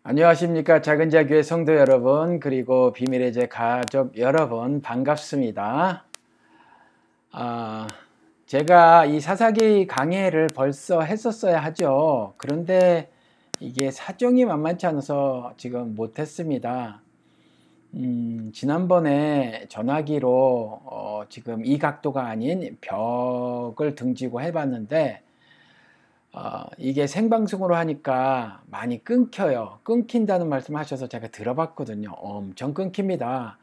안녕하십니까. 작은자교회 성도 여러분, 그리고 비밀의 제 가족 여러분, 반갑습니다. 제가 이 사사기 강해를 벌써 했었어야 하죠. 그런데 이게 사정이 만만치 않아서 지금 못했습니다. 지난번에 전화기로 지금 이 각도가 아닌 벽을 등지고 해봤는데 이게 생방송으로 하니까 많이 끊겨요. 끊긴다는 말씀 하셔서 제가 들어봤거든요. 엄청 끊깁니다.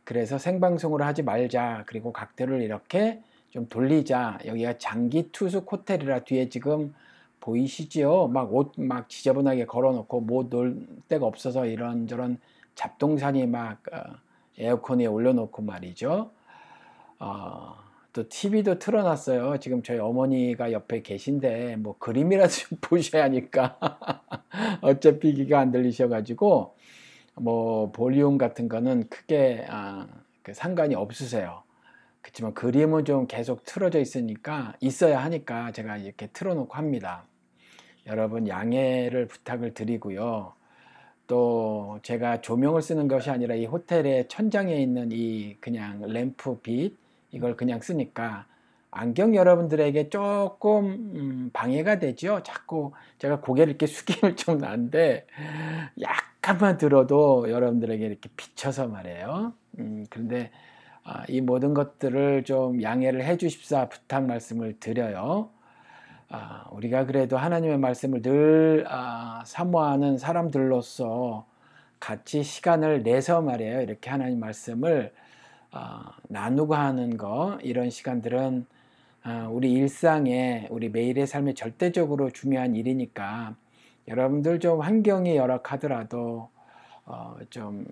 그래서 생방송으로 하지 말자. 그리고 각도를 이렇게 좀 돌리자. 여기가 장기 투숙 호텔이라 뒤에 지금 보이시죠? 막 옷 막 지저분하게 걸어놓고 못 놀 데가 없어서 이런저런 잡동사니 막 에어컨 위에 올려놓고 말이죠. 또 TV도 틀어놨어요. 지금 저희 어머니가 옆에 계신데 뭐 그림이라도 좀 보셔야 하니까 어차피 귀가 안 들리셔가지고 뭐 볼륨 같은 거는 크게 상관이 없으세요. 그렇지만 그림은 좀 계속 틀어져 있으니까 있어야 하니까 제가 이렇게 틀어놓고 합니다. 여러분 양해를 부탁을 드리고요. 또 제가 조명을 쓰는 것이 아니라 이 호텔의 천장에 있는 이 그냥 램프 빛 이걸 그냥 쓰니까 안경 여러분들에게 조금 방해가 되죠. 자꾸 제가 고개를 이렇게 숙이면 좀 나는데 약간만 들어도 여러분들에게 이렇게 비쳐서 말이에요. 그런데 이 모든 것들을 좀 양해를 해 주십사 부탁 말씀을 드려요. 우리가 그래도 하나님의 말씀을 늘 사모하는 사람들로서 같이 시간을 내서 말이에요. 이렇게 하나님 말씀을 나누고 하는 거, 이런 시간들은 우리 일상에, 우리 매일의 삶에 절대적으로 중요한 일이니까 여러분들 좀 환경이 열악하더라도 좀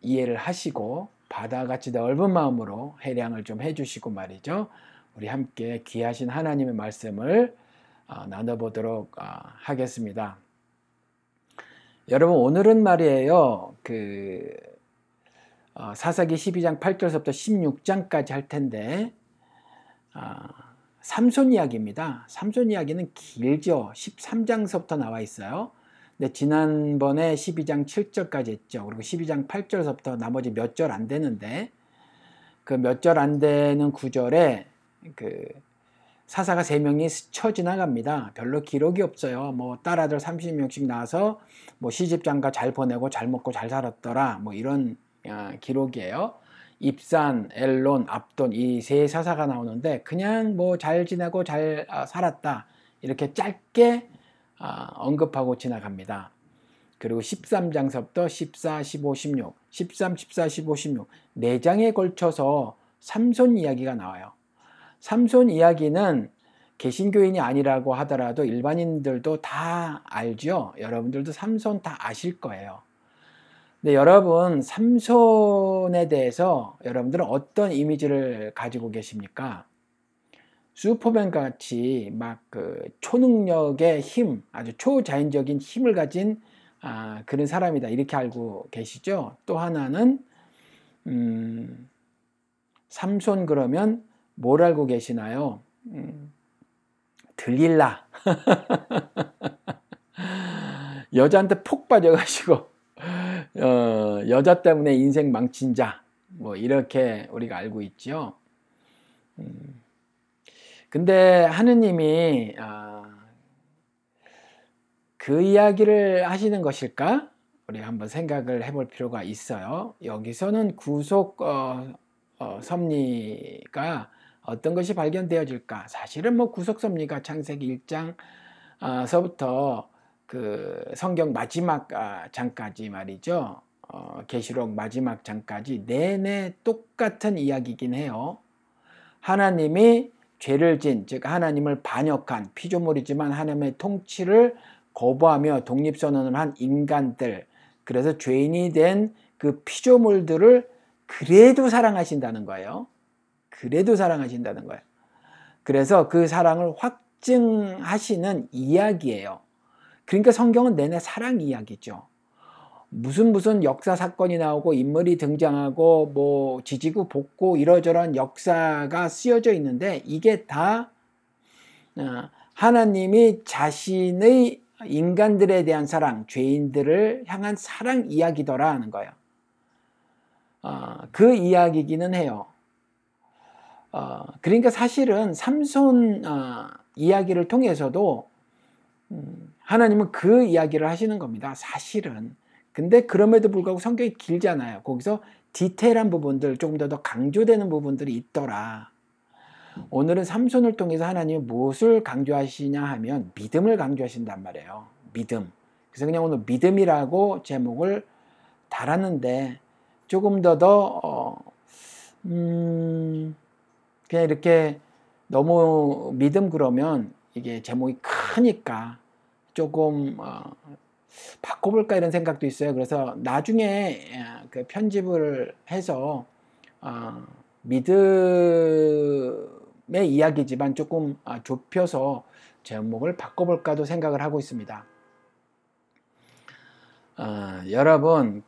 이해를 하시고 바다같이 넓은 마음으로 해량을 좀 해주시고 말이죠. 우리 함께 귀하신 하나님의 말씀을 나눠보도록 하겠습니다. 여러분 오늘은 말이에요. 사사기 12장 8절부터 16장까지 할 텐데 삼손 이야기입니다. 삼손 이야기는 길죠. 13장서부터 나와 있어요. 근데 지난번에 12장 7절까지 했죠. 그리고 12장 8절서부터 나머지 몇 절 안 되는데 그 몇 절 안 되는 구절에 사사가 3명이 스쳐 지나갑니다. 별로 기록이 없어요. 뭐 딸아들 30명씩 낳아서 뭐 시집장가 잘 보내고 잘 먹고 잘 살았더라. 뭐 이런 기록이에요. 입산, 엘론, 압돈 이 세 사사가 나오는데 그냥 뭐 잘 지내고 잘 살았다. 이렇게 짧게 언급하고 지나갑니다. 그리고 13장서부터 14, 15, 16, 13, 14, 15, 16 4장에 걸쳐서 삼손 이야기가 나와요. 삼손 이야기는 개신교인이 아니라고 하더라도 일반인들도 다 알죠. 여러분들도 삼손 다 아실 거예요. 근데 여러분 삼손에 대해서 여러분들은 어떤 이미지를 가지고 계십니까? 슈퍼맨 같이 막 초능력의 힘, 아주 초자연적인 힘을 가진 그런 사람이다 이렇게 알고 계시죠? 또 하나는 삼손 그러면 뭘 알고 계시나요? 들릴라. 여자한테 폭 빠져가지고 여자 때문에 인생 망친 자, 뭐 이렇게 우리가 알고 있죠. 근데 하느님이 그 이야기를 하시는 것일까? 우리가 한번 생각을 해볼 필요가 있어요. 여기서는 구속 섭리가 어떤 것이 발견되어질까? 사실은 뭐 구속 섭리가 창세기 1장서부터 그 성경 마지막 장까지 말이죠. 계시록 마지막 장까지 내내 똑같은 이야기이긴 해요. 하나님이 죄를 진, 즉 하나님을 반역한 피조물이지만 하나님의 통치를 거부하며 독립선언을 한 인간들, 그래서 죄인이 된 그 피조물들을 그래도 사랑하신다는 거예요. 그래도 사랑하신다는 거예요. 그래서 그 사랑을 확증하시는 이야기예요. 그러니까 성경은 내내 사랑 이야기죠. 무슨 역사 사건이 나오고 인물이 등장하고 뭐 지지고 볶고 이러저런 역사가 쓰여져 있는데 이게 다 하나님이 자신의 인간들에 대한 사랑, 죄인들을 향한 사랑 이야기더라 하는 거예요. 그 이야기기는 해요. 그러니까 사실은 삼손 이야기를 통해서도 하나님은 그 이야기를 하시는 겁니다. 사실은. 근데 그럼에도 불구하고 성경이 길잖아요. 거기서 디테일한 부분들, 조금 더 강조되는 부분들이 있더라. 오늘은 삼손을 통해서 하나님이 무엇을 강조하시냐 하면 믿음을 강조하신단 말이에요. 믿음. 그래서 그냥 오늘 믿음이라고 제목을 달았는데 조금 그냥 이렇게 너무 믿음 그러면 이게 제목이 크니까 조금 바꿔볼까 이런 생각도 있어요. 그래서 나중에 그 편집을 해서 믿음의 이야기지만 조금 좁혀서 제목을 바꿔볼까도 생각을 하고 있습니다. 여러분,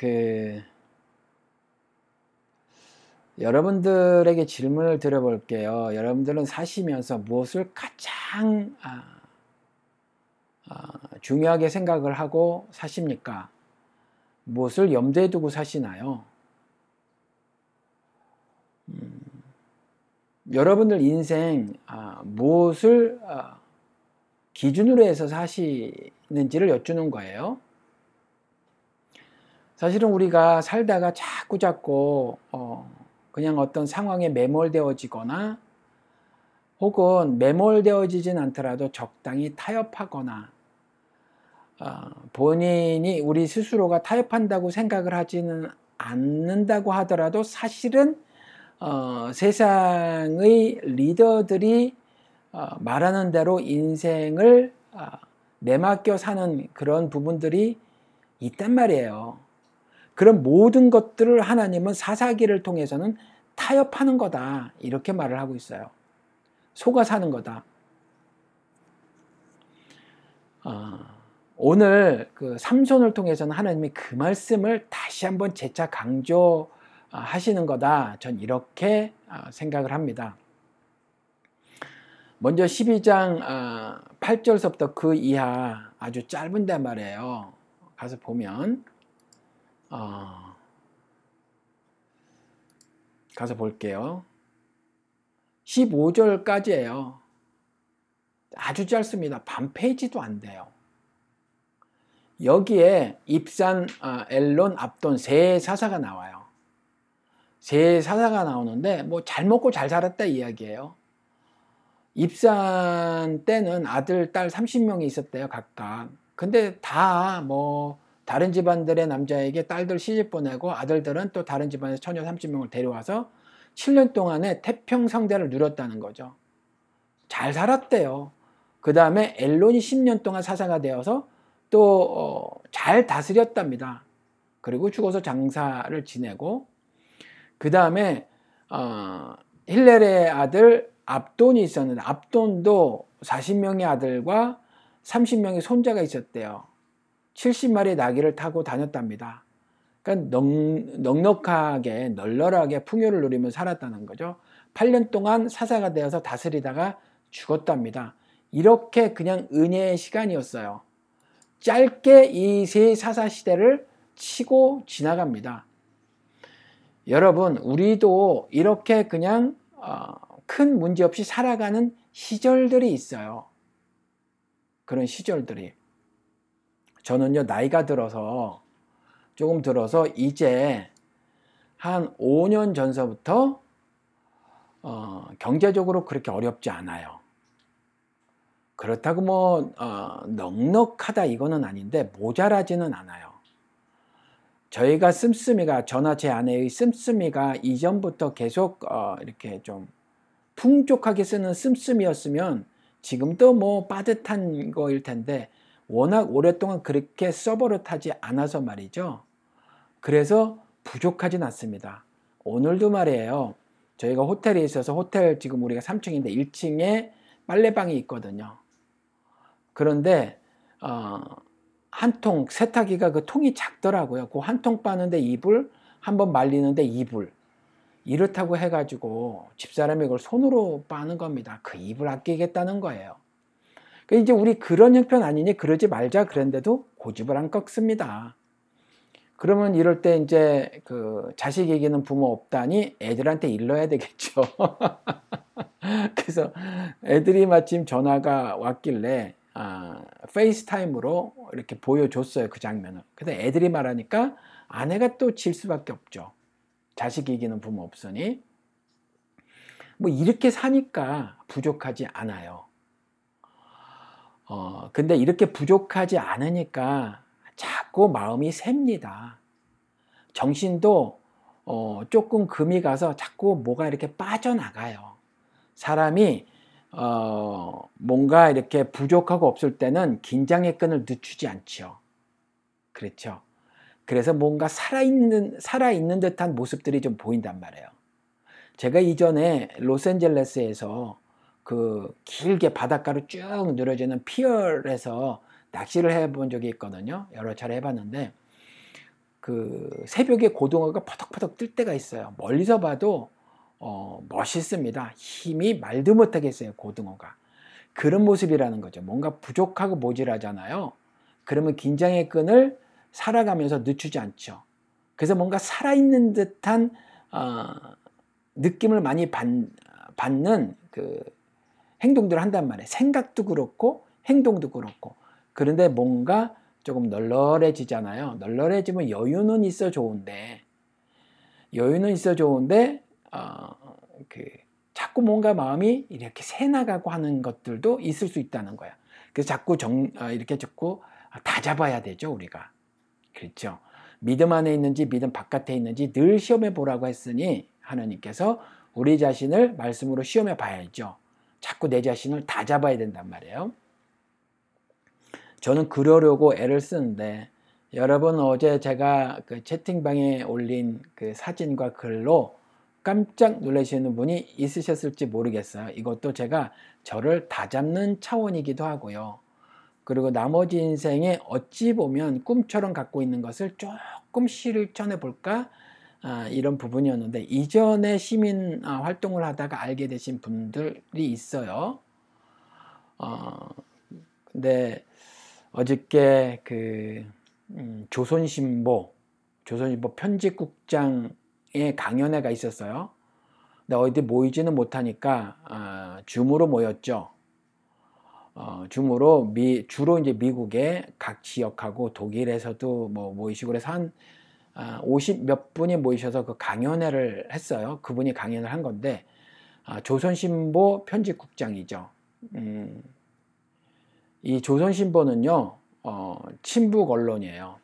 여러분들에게 질문을 드려볼게요. 여러분들은 사시면서 무엇을 가장 중요하게 생각을 하고 사십니까? 무엇을 염두에 두고 사시나요? 여러분들 인생 무엇을 기준으로 해서 사시는지를 여쭈는 거예요. 사실은 우리가 살다가 자꾸 그냥 어떤 상황에 매몰되어지거나 혹은 매몰되어지진 않더라도 적당히 타협하거나 본인이 우리 스스로가 타협한다고 생각을 하지는 않는다고 하더라도 사실은 세상의 리더들이 말하는 대로 인생을 내맡겨 사는 그런 부분들이 있단 말이에요. 그런 모든 것들을 하나님은 사사기를 통해서는 타협하는 거다 이렇게 말을 하고 있어요. 속아 사는 거다. 오늘 그 삼손을 통해서는 하나님이 그 말씀을 다시 한번 재차 강조하시는 거다. 전 이렇게 생각을 합니다. 먼저 12장 8절서부터 그 이하 아주 짧은데 말이에요. 가서 보면 가서 볼게요. 15절까지예요. 아주 짧습니다. 반 페이지도 안 돼요. 여기에 입산, 엘론, 압돈 세 사사가 나와요. 세 사사가 나오는데 뭐 잘 먹고 잘 살았다 이야기예요. 입산 때는 아들, 딸 30명이 있었대요, 각각. 근데 다 뭐 다른 집안들의 남자에게 딸들 시집 보내고 아들들은 또 다른 집안에서 처녀 30명을 데려와서 7년 동안에 태평성대를 누렸다는 거죠. 잘 살았대요. 그 다음에 엘론이 10년 동안 사사가 되어서 또 잘 다스렸답니다. 그리고 죽어서 장사를 지내고 그 다음에 힐렐의 아들 압돈이 있었는데 압돈도 40명의 아들과 30명의 손자가 있었대요. 70마리의 나귀를 타고 다녔답니다. 그러니까 넉넉하게 널널하게 풍요를 누리며 살았다는 거죠. 8년 동안 사사가 되어서 다스리다가 죽었답니다. 이렇게 그냥 은혜의 시간이었어요. 짧게 이 세 사사 시대를 치고 지나갑니다. 여러분, 우리도 이렇게 그냥 큰 문제 없이 살아가는 시절들이 있어요. 그런 시절들이. 저는요, 나이가 들어서 조금 들어서 이제 한 5년 전서부터 경제적으로 그렇게 어렵지 않아요. 그렇다고 뭐 넉넉하다 이거는 아닌데 모자라지는 않아요. 저희가 씀씀이가 저나 제 아내의 씀씀이가 이전부터 계속 이렇게 좀 풍족하게 쓰는 씀씀이었으면 지금도 뭐 빠듯한 거일 텐데 워낙 오랫동안 그렇게 써버릇하지 않아서 말이죠. 그래서 부족하진 않습니다. 오늘도 말이에요. 저희가 호텔에 있어서 호텔 지금 우리가 3층인데 1층에 빨래방이 있거든요. 그런데 한 통 세탁기가 그 통이 작더라고요. 그 한 통 빠는데 이불, 한번 말리는데 이불. 이렇다고 해가지고 집사람이 그걸 손으로 빠는 겁니다. 그 이불 아끼겠다는 거예요. 이제 우리 그런 형편 아니니 그러지 말자 그랬는데도 고집을 안 꺾습니다. 그러면 이럴 때 이제 그 자식 이기는 부모 없다니 애들한테 일러야 되겠죠. 그래서 애들이 마침 전화가 왔길래 페이스타임으로 이렇게 보여줬어요, 그 장면을. 근데 애들이 말하니까 아내가 또 질 수밖에 없죠. 자식 이기는 부모 없으니. 뭐 이렇게 사니까 부족하지 않아요. 근데 이렇게 부족하지 않으니까 자꾸 마음이 셉니다. 정신도 조금 금이 가서 자꾸 뭐가 이렇게 빠져나가요. 사람이 뭔가 이렇게 부족하고 없을 때는 긴장의 끈을 늦추지 않죠. 그렇죠. 그래서 뭔가 살아있는 듯한 모습들이 좀 보인단 말이에요. 제가 이전에 로스앤젤레스에서 그 길게 바닷가로 쭉 늘어지는 피어에서 낚시를 해본 적이 있거든요. 여러 차례 해봤는데 그 새벽에 고등어가 퍼덕퍼덕 뜰 때가 있어요. 멀리서 봐도 멋있습니다. 힘이 말도 못하겠어요, 고등어가. 그런 모습이라는 거죠. 뭔가 부족하고 모질하잖아요. 그러면 긴장의 끈을 살아가면서 늦추지 않죠. 그래서 뭔가 살아있는 듯한 느낌을 많이 받는 그 행동들을 한단 말이에요. 생각도 그렇고 행동도 그렇고. 그런데 뭔가 조금 널널해지잖아요. 널널해지면 여유는 있어 좋은데 자꾸 뭔가 마음이 이렇게 새나가고 하는 것들도 있을 수 있다는 거야. 그래서 자꾸 이렇게 자꾸 다 잡아야 되죠, 우리가. 그렇죠. 믿음 안에 있는지 믿음 바깥에 있는지 늘 시험해 보라고 했으니 하나님께서 우리 자신을 말씀으로 시험해 봐야죠. 자꾸 내 자신을 다 잡아야 된단 말이에요. 저는 그러려고 애를 쓰는데 여러분 어제 제가 그 채팅방에 올린 그 사진과 글로 깜짝 놀라시는 분이 있으셨을지 모르겠어요. 이것도 제가 저를 다잡는 차원이기도 하고요. 그리고 나머지 인생에 어찌 보면 꿈처럼 갖고 있는 것을 조금 실천해 볼까 이런 부분이었는데 이전에 시민 활동을 하다가 알게 되신 분들이 있어요. 근데 어저께 그 조선신보 편집국장의 강연회가 있었어요. 근데 어디 모이지는 못하니까 줌으로 모였죠. 줌으로 주로 이제 미국의 각 지역하고 독일에서도 뭐 모이시고 그래서 한 50 몇 분이 모이셔서 그 강연회를 했어요. 그분이 강연을 한 건데 조선신보 편집국장이죠. 이 조선신보는요 친북 언론이에요.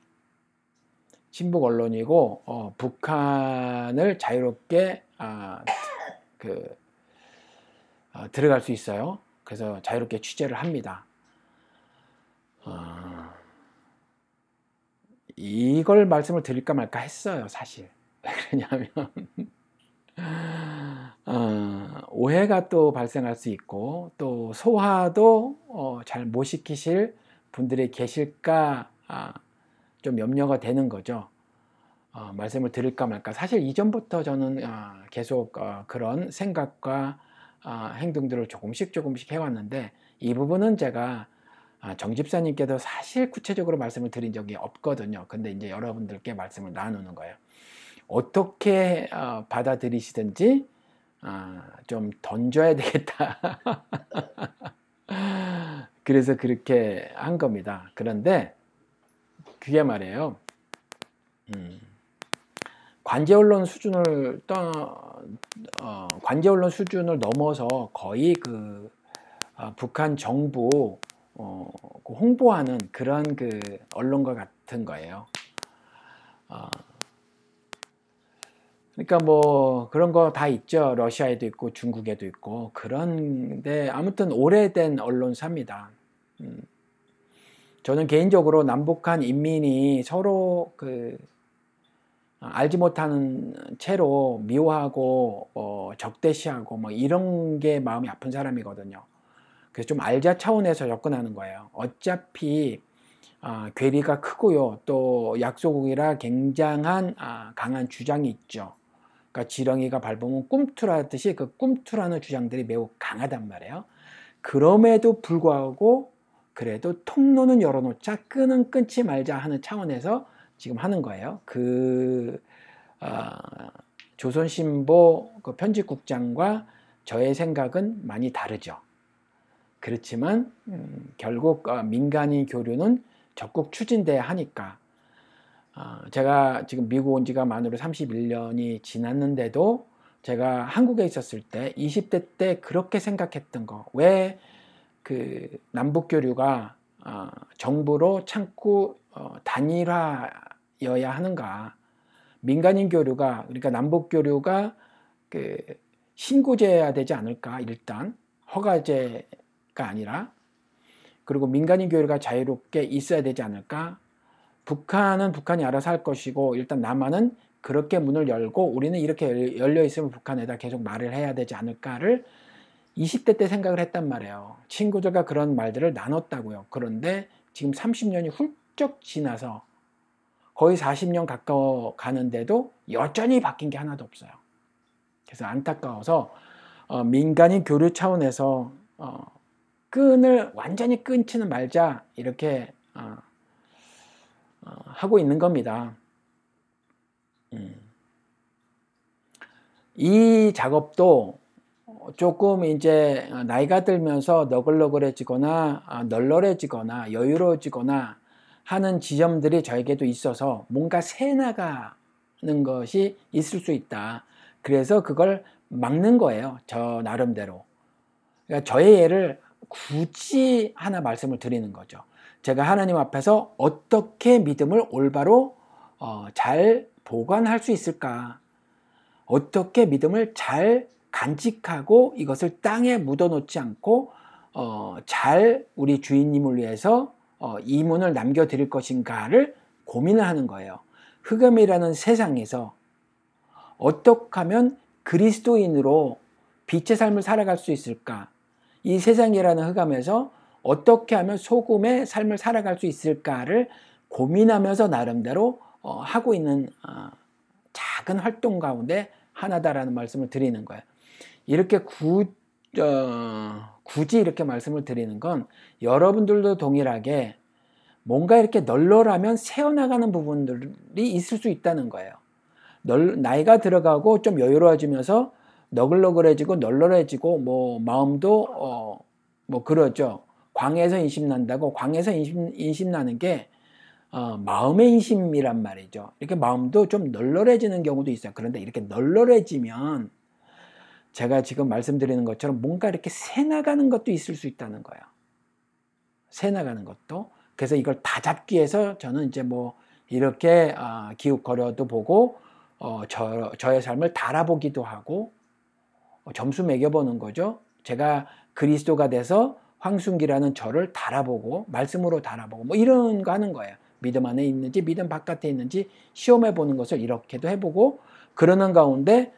친북 언론이고 북한을 자유롭게 들어갈 수 있어요. 그래서 자유롭게 취재를 합니다. 이걸 말씀을 드릴까 말까 했어요, 사실. 왜 그러냐면 오해가 또 발생할 수 있고 또 소화도 잘 못 시키실 분들이 계실까 좀 염려가 되는 거죠. 말씀을 드릴까 말까. 사실 이전부터 저는 계속 그런 생각과 행동들을 조금씩 해왔는데 이 부분은 제가 정 집사님께도 사실 구체적으로 말씀을 드린 적이 없거든요. 근데 이제 여러분들께 말씀을 나누는 거예요. 어떻게 받아들이시든지 좀 던져야 되겠다. 그래서 그렇게 한 겁니다. 그런데 그게 말이에요. 관제 언론 수준을 넘어서 거의 그 북한 정부 홍보하는 그런 그 언론과 같은 거예요. 그러니까 뭐 그런 거 다 있죠. 러시아에도 있고 중국에도 있고 그런데 아무튼 오래된 언론사입니다. 저는 개인적으로 남북한 인민이 서로 그 알지 못하는 채로 미워하고 적대시하고 뭐 이런 게 마음이 아픈 사람이거든요. 그래서 좀 알자 차원에서 접근하는 거예요. 어차피 괴리가 크고요. 또 약소국이라 굉장한 강한 주장이 있죠. 그러니까 지렁이가 밟으면 꿈틀하듯이 그 꿈틀하는 주장들이 매우 강하단 말이에요. 그럼에도 불구하고 그래도 통로는 열어놓자, 끈은 끊지 말자 하는 차원에서 지금 하는 거예요. 조선신보 그 편집국장과 저의 생각은 많이 다르죠. 그렇지만 결국 민간인 교류는 적극 추진돼야 하니까 제가 지금 미국 온 지가 만으로 31년이 지났는데도 제가 한국에 있었을 때 20대 때 그렇게 생각했던 거, 왜 그 남북교류가 정부로 참고 단일화여야 하는가, 민간인 교류가, 그러니까 남북교류가 그 신고제해야 되지 않을까, 일단 허가제가 아니라, 그리고 민간인 교류가 자유롭게 있어야 되지 않을까, 북한은 북한이 알아서 할 것이고 일단 남한은 그렇게 문을 열고 우리는 이렇게 열려 있으면 북한에다 계속 말을 해야 되지 않을까를 20대 때 생각을 했단 말이에요. 친구들과 그런 말들을 나눴다고요. 그런데 지금 30년이 훌쩍 지나서 거의 40년 가까워 가는데도 여전히 바뀐 게 하나도 없어요. 그래서 안타까워서 민간인 교류 차원에서 끈을 완전히 끊지는 말자, 이렇게 하고 있는 겁니다. 이 작업도 조금 이제 나이가 들면서 너글너글해지거나 널널해지거나 여유로워지거나 하는 지점들이 저에게도 있어서 뭔가 새나가는 것이 있을 수 있다. 그래서 그걸 막는 거예요. 저 나름대로. 그러니까 저의 예를 굳이 하나 말씀을 드리는 거죠. 제가 하나님 앞에서 어떻게 믿음을 올바로 잘 보관할 수 있을까? 어떻게 믿음을 잘 간직하고 이것을 땅에 묻어놓지 않고 잘 우리 주인님을 위해서 이문을 남겨드릴 것인가를 고민을 하는 거예요. 흑암이라는 세상에서 어떻게 하면 그리스도인으로 빛의 삶을 살아갈 수 있을까? 이 세상이라는 흑암에서 어떻게 하면 소금의 삶을 살아갈 수 있을까를 고민하면서 나름대로 하고 있는 작은 활동 가운데 하나다라는 말씀을 드리는 거예요. 이렇게 굳이 이렇게 말씀을 드리는 건 여러분들도 동일하게 뭔가 이렇게 널널하면 새어나가는 부분들이 있을 수 있다는 거예요. 나이가 들어가고 좀 여유로워지면서 너글너글해지고 널널해지고 뭐 마음도 뭐 그러죠. 광에서 인심 난다고, 광에서 인심 나는 게 마음의 인심이란 말이죠. 이렇게 마음도 좀 널널해지는 경우도 있어요. 그런데 이렇게 널널해지면 제가 지금 말씀드리는 것처럼 뭔가 이렇게 새나가는 것도 있을 수 있다는 거예요. 새나가는 것도. 그래서 이걸 다 잡기 위해서 저는 이제 뭐 이렇게 기웃거려도 보고 저의 삶을 달아보기도 하고 점수 매겨보는 거죠. 제가 그리스도가 돼서 황순기라는 저를 달아보고 말씀으로 달아보고 뭐 이런 거 하는 거예요. 믿음 안에 있는지 믿음 바깥에 있는지 시험해 보는 것을 이렇게도 해보고, 그러는 가운데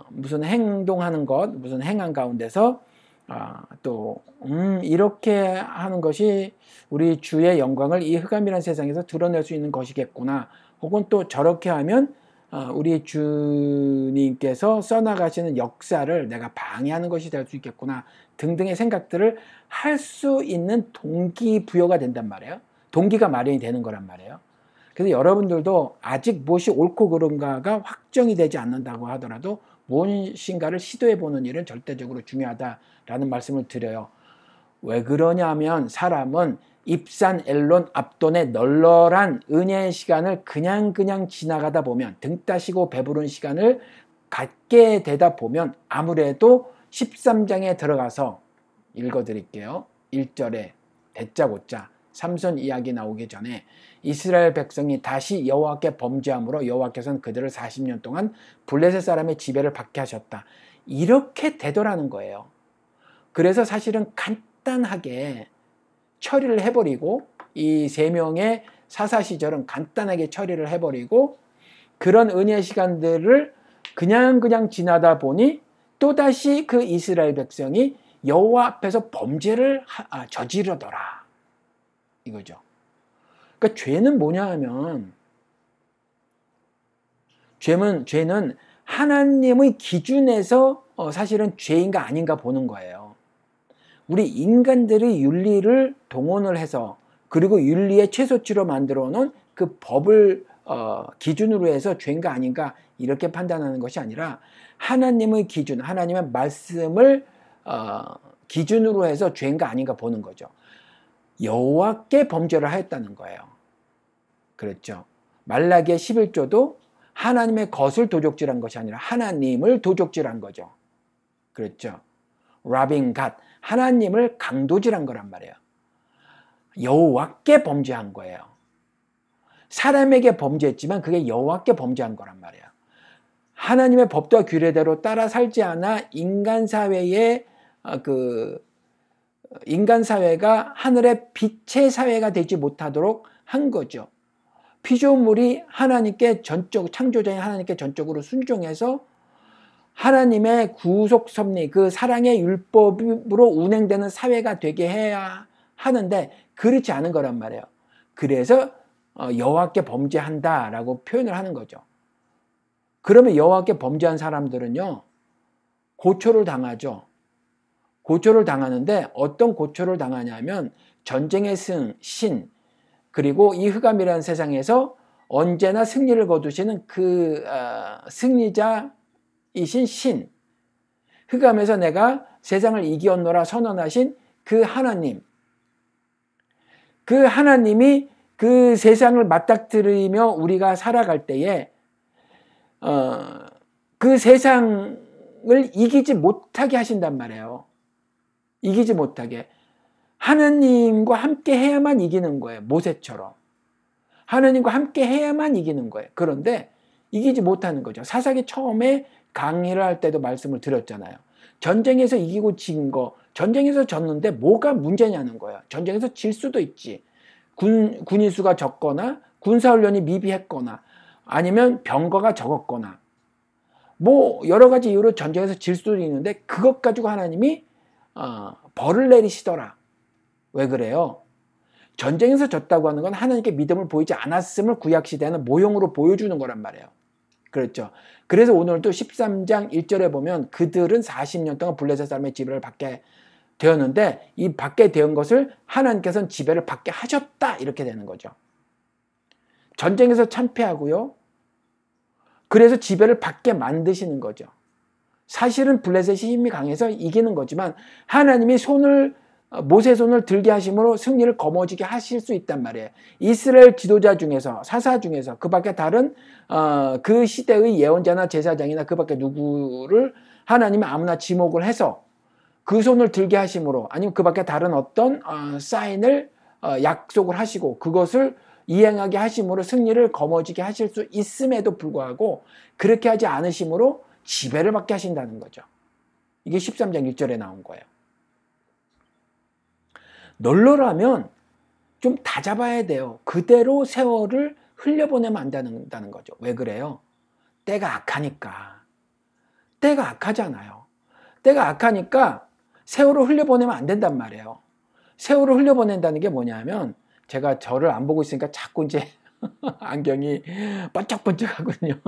무슨 행동하는 것, 무슨 행한 가운데서 또 이렇게 하는 것이 우리 주의 영광을 이 흑암이라는 세상에서 드러낼 수 있는 것이겠구나, 혹은 또 저렇게 하면 우리 주님께서 써나가시는 역사를 내가 방해하는 것이 될 수 있겠구나 등등의 생각들을 할 수 있는 동기부여가 된단 말이에요. 동기가 마련이 되는 거란 말이에요. 그래서 여러분들도 아직 무엇이 옳고 그른가가 확정이 되지 않는다고 하더라도 무엇인가를 시도해보는 일은 절대적으로 중요하다라는 말씀을 드려요. 왜 그러냐면 사람은 입산 엘론 압돈의 널널한 은혜의 시간을 그냥 지나가다 보면, 등 따시고 배부른 시간을 갖게 되다 보면 아무래도 13장에 들어가서 읽어드릴게요. 1절에 대짜고짜 삼손 이야기 나오기 전에 이스라엘 백성이 다시 여호와께 범죄함으로 여호와께서는 그들을 40년 동안 블레셋 사람의 지배를 받게 하셨다. 이렇게 되더라는 거예요. 그래서 사실은 간단하게 처리를 해버리고, 이 세 명의 사사 시절은 간단하게 처리를 해버리고, 그런 은혜의 시간들을 그냥 지나다 보니 또다시 그 이스라엘 백성이 여호와 앞에서 범죄를 저지르더라 이거죠. 그러니까 죄는 뭐냐 하면, 죄는 하나님의 기준에서 사실은 죄인가 아닌가 보는 거예요. 우리 인간들이 윤리를 동원을 해서 그리고 윤리의 최소치로 만들어 놓은 그 법을 기준으로 해서 죄인가 아닌가 이렇게 판단하는 것이 아니라 하나님의 기준, 하나님의 말씀을 기준으로 해서 죄인가 아닌가 보는 거죠. 여호와께 범죄를 하였다는 거예요. 그렇죠. 말라기의 11조도 하나님의 것을 도적질한 것이 아니라 하나님을 도적질한 거죠. 그렇죠. robbing God, 하나님을 강도질한 거란 말이에요. 여호와께 범죄한 거예요. 사람에게 범죄했지만 그게 여호와께 범죄한 거란 말이에요. 하나님의 법과 규례대로 따라 살지 않아 인간 사회가 하늘의 빛의 사회가 되지 못하도록 한 거죠. 피조물이 하나님께 창조자인 하나님께 전적으로 순종해서 하나님의 구속 섭리, 그 사랑의 율법으로 운행되는 사회가 되게 해야 하는데 그렇지 않은 거란 말이에요. 그래서 여호와께 범죄한다라고 표현을 하는 거죠. 그러면 여호와께 범죄한 사람들은요, 고초를 당하죠. 고초를 당하는데 어떤 고초를 당하냐면 전쟁의 신, 그리고 이 흑암이라는 세상에서 언제나 승리를 거두시는 그 승리자이신 신, 흑암에서 내가 세상을 이기었노라 선언하신 그 하나님, 그 하나님이 그 세상을 맞닥뜨리며 우리가 살아갈 때에 그 세상을 이기지 못하게 하신단 말이에요. 이기지 못하게. 하나님과 함께 해야만 이기는 거예요. 모세처럼. 하나님과 함께 해야만 이기는 거예요. 그런데 이기지 못하는 거죠. 사사기 처음에 강의를 할 때도 말씀을 드렸잖아요. 전쟁에서 이기고 진 거, 전쟁에서 졌는데 뭐가 문제냐는 거예요. 전쟁에서 질 수도 있지. 군인 수가 적거나 군사훈련이 미비했거나 아니면 병거가 적었거나 뭐 여러 가지 이유로 전쟁에서 질 수도 있는데 그것 가지고 하나님이 벌을 내리시더라. 왜 그래요? 전쟁에서 졌다고 하는 건 하나님께 믿음을 보이지 않았음을 구약시대는 모형으로 보여주는 거란 말이에요. 그렇죠. 그래서 오늘도 13장 1절에 보면 그들은 40년 동안 블레셋 사람의 지배를 받게 되었는데 이 받게 된 것을 하나님께서는 지배를 받게 하셨다 이렇게 되는 거죠. 전쟁에서 참패하고요. 그래서 지배를 받게 만드시는 거죠. 사실은 블레셋이 힘이 강해서 이기는 거지만 하나님이 모세 손을 들게 하심으로 승리를 거머쥐게 하실 수 있단 말이에요. 이스라엘 지도자 중에서 사사 중에서 그 밖에 다른 그 시대의 예언자나 제사장이나 그 밖에 누구를 하나님이 아무나 지목을 해서 그 손을 들게 하심으로 아니면 그 밖에 다른 어떤 사인을 약속을 하시고 그것을 이행하게 하심으로 승리를 거머쥐게 하실 수 있음에도 불구하고 그렇게 하지 않으심으로 지배를 받게 하신다는 거죠. 이게 13장 1절에 나온 거예요. 널널하면 좀 다잡아야 돼요. 그대로 세월을 흘려보내면 안 된다는 거죠. 왜 그래요? 때가 악하니까. 때가 악하잖아요. 때가 악하니까 세월을 흘려보내면 안 된단 말이에요. 세월을 흘려보낸다는 게 뭐냐면 제가 저를 안 보고 있으니까 자꾸 이제 안경이 번쩍번쩍하군요.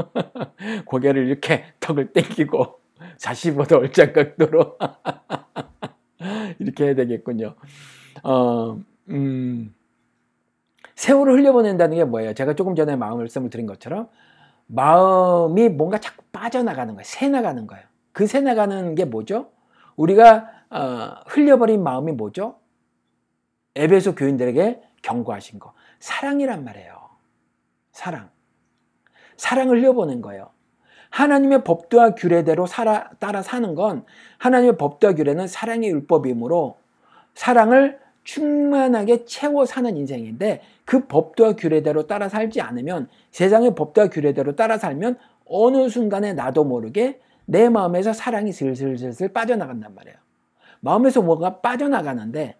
고개를 이렇게 턱을 땡기고 45도 얼짱각도로 이렇게 해야 되겠군요. 세월을 흘려보낸다는 게 뭐예요? 제가 조금 전에 말씀을 드린 것처럼 마음이 뭔가 자꾸 빠져나가는 거예요. 새나가는 거예요. 그 새나가는 게 뭐죠? 우리가 흘려버린 마음이 뭐죠? 에베소 교인들에게 경고하신 거. 사랑이란 말이에요. 사랑을 흘려보낸 거예요. 하나님의 법도와 규례대로 따라 사는 건 하나님의 법도와 규례는 사랑의 율법이므로 사랑을 충만하게 채워 사는 인생인데 그 법도와 규례대로 따라 살지 않으면 세상의 법도와 규례대로 따라 살면 어느 순간에 나도 모르게 내 마음에서 사랑이 슬슬슬슬 빠져나간단 말이에요. 마음에서 뭐가 빠져나가는데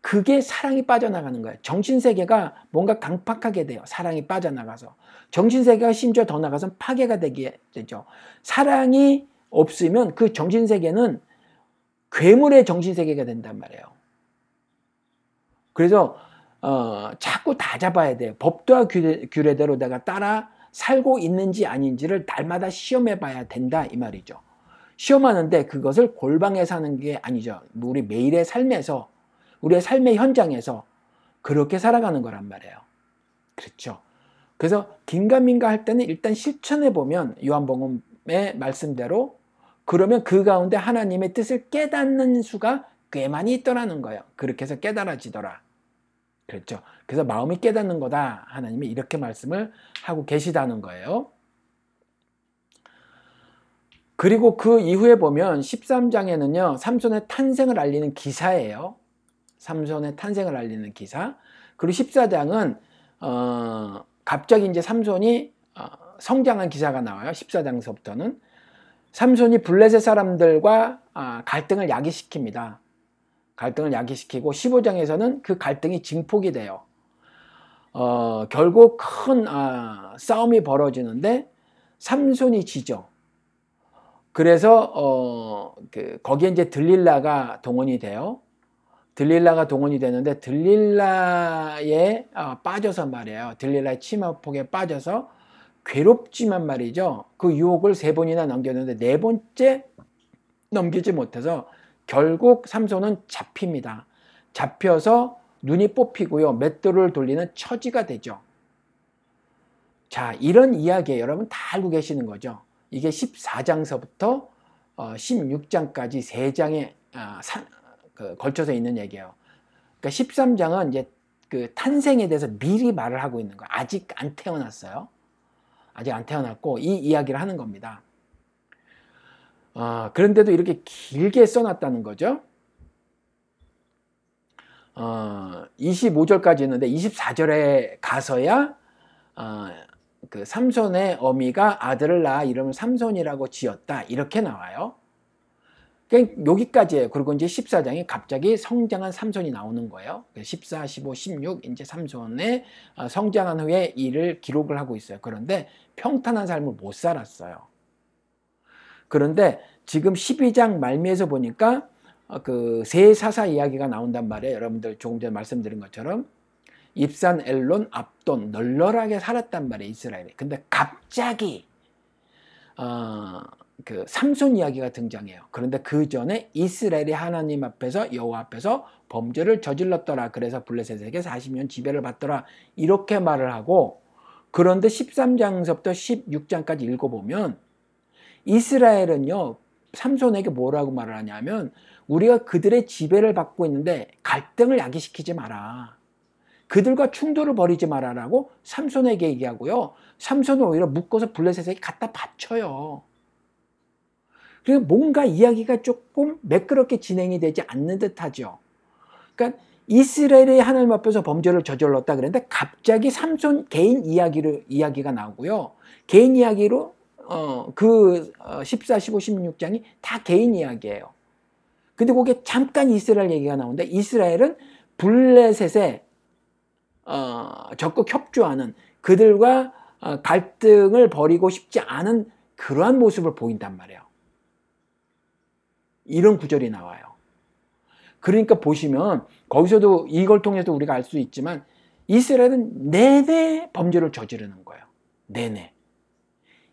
그게 사랑이 빠져나가는 거예요. 정신세계가 뭔가 강팍하게 돼요. 사랑이 빠져나가서. 정신세계가 심지어 더 나가서 파괴가 되게 되죠. 사랑이 없으면 그 정신세계는 괴물의 정신세계가 된단 말이에요. 그래서 자꾸 다 잡아야 돼요. 법도와 규례대로 내가 따라 살고 있는지 아닌지를 날마다 시험해 봐야 된다 이 말이죠. 시험하는데 그것을 골방에서 하는 게 아니죠. 우리 매일의 삶에서, 우리의 삶의 현장에서 그렇게 살아가는 거란 말이에요. 그렇죠. 그래서 긴가민가 할 때는 일단 실천해 보면 요한복음의 말씀대로, 그러면 그 가운데 하나님의 뜻을 깨닫는 수가 꽤 많이 있더라는 거예요. 그렇게 해서 깨달아지더라. 그렇죠. 그래서 마음이 깨닫는 거다. 하나님이 이렇게 말씀을 하고 계시다는 거예요. 그리고 그 이후에 보면 13장에는요. 삼손의 탄생을 알리는 기사예요. 삼손의 탄생을 알리는 기사. 그리고 14장은 갑자기 이제 삼손이 성장한 기사가 나와요. 14장서부터는 삼손이 블레셋 사람들과 갈등을 야기시킵니다. 갈등을 야기시키고 15장에서는 그 갈등이 증폭이 돼요. 결국 큰 싸움이 벌어지는데 삼손이 지죠. 그래서 거기에 이제 들릴라가 동원이 돼요. 들릴라가 동원이 되는데 들릴라에 빠져서 말이에요. 들릴라의 치마폭에 빠져서 괴롭지만 말이죠. 그 유혹을 3번이나 넘겼는데 4번째 넘기지 못해서 결국 삼손은 잡힙니다. 잡혀서 눈이 뽑히고요. 맷돌을 돌리는 처지가 되죠. 자, 이런 이야기에 여러분 다 알고 계시는 거죠. 이게 14장서부터 16장까지 3장에 걸쳐서 있는 얘기예요. 그러니까 13장은 이제 그 탄생에 대해서 미리 말을 하고 있는 거예요. 아직 안 태어났어요. 아직 안 태어났고 이 이야기를 하는 겁니다. 그런데도 이렇게 길게 써놨다는 거죠. 25절까지 있는데 24절에 가서야 그 삼손의 어미가 아들을 낳아 이름을 삼손이라고 지었다. 이렇게 나와요. 그러니까 여기까지예요. 그리고 이제 14장에 갑자기 성장한 삼손이 나오는 거예요. 14, 15, 16 이제 삼손의 성장한 후에 이를 기록을 하고 있어요. 그런데 평탄한 삶을 못 살았어요. 그런데 지금 12장 말미에서 보니까 그 세 사사 이야기가 나온단 말이에요. 여러분들 조금 전에 말씀드린 것처럼 입산, 엘론, 압돈 널널하게 살았단 말이에요. 이스라엘이. 근데 갑자기 그 삼손 이야기가 등장해요. 그런데 그 전에 이스라엘이 하나님 앞에서 여호와 앞에서 범죄를 저질렀더라. 그래서 블레셋에게 40년 지배를 받더라. 이렇게 말을 하고, 그런데 13장서부터 16장까지 읽어보면 이스라엘은요 삼손에게 뭐라고 말을 하냐면 우리가 그들의 지배를 받고 있는데 갈등을 야기시키지 마라. 그들과 충돌을 벌이지 마라라고 삼손에게 얘기하고요. 삼손을 오히려 묶어서 블레셋에게 갖다 바쳐요. 그러니까 뭔가 이야기가 조금 매끄럽게 진행이 되지 않는 듯하죠. 그러니까 이스라엘이 하나님 앞에서 범죄를 저질렀다 그랬는데 갑자기 삼손 개인 이야기가 나오고요. 개인 이야기로 그 14, 15, 16장이 다 개인 이야기예요. 근데 그게 잠깐 이스라엘 얘기가 나오는데 이스라엘은 블레셋에 적극 협조하는, 그들과 갈등을 벌이고 싶지 않은 그러한 모습을 보인단 말이에요. 이런 구절이 나와요. 그러니까 보시면 거기서도 이걸 통해서 우리가 알 수 있지만 이스라엘은 내내 범죄를 저지르는 거예요. 내내.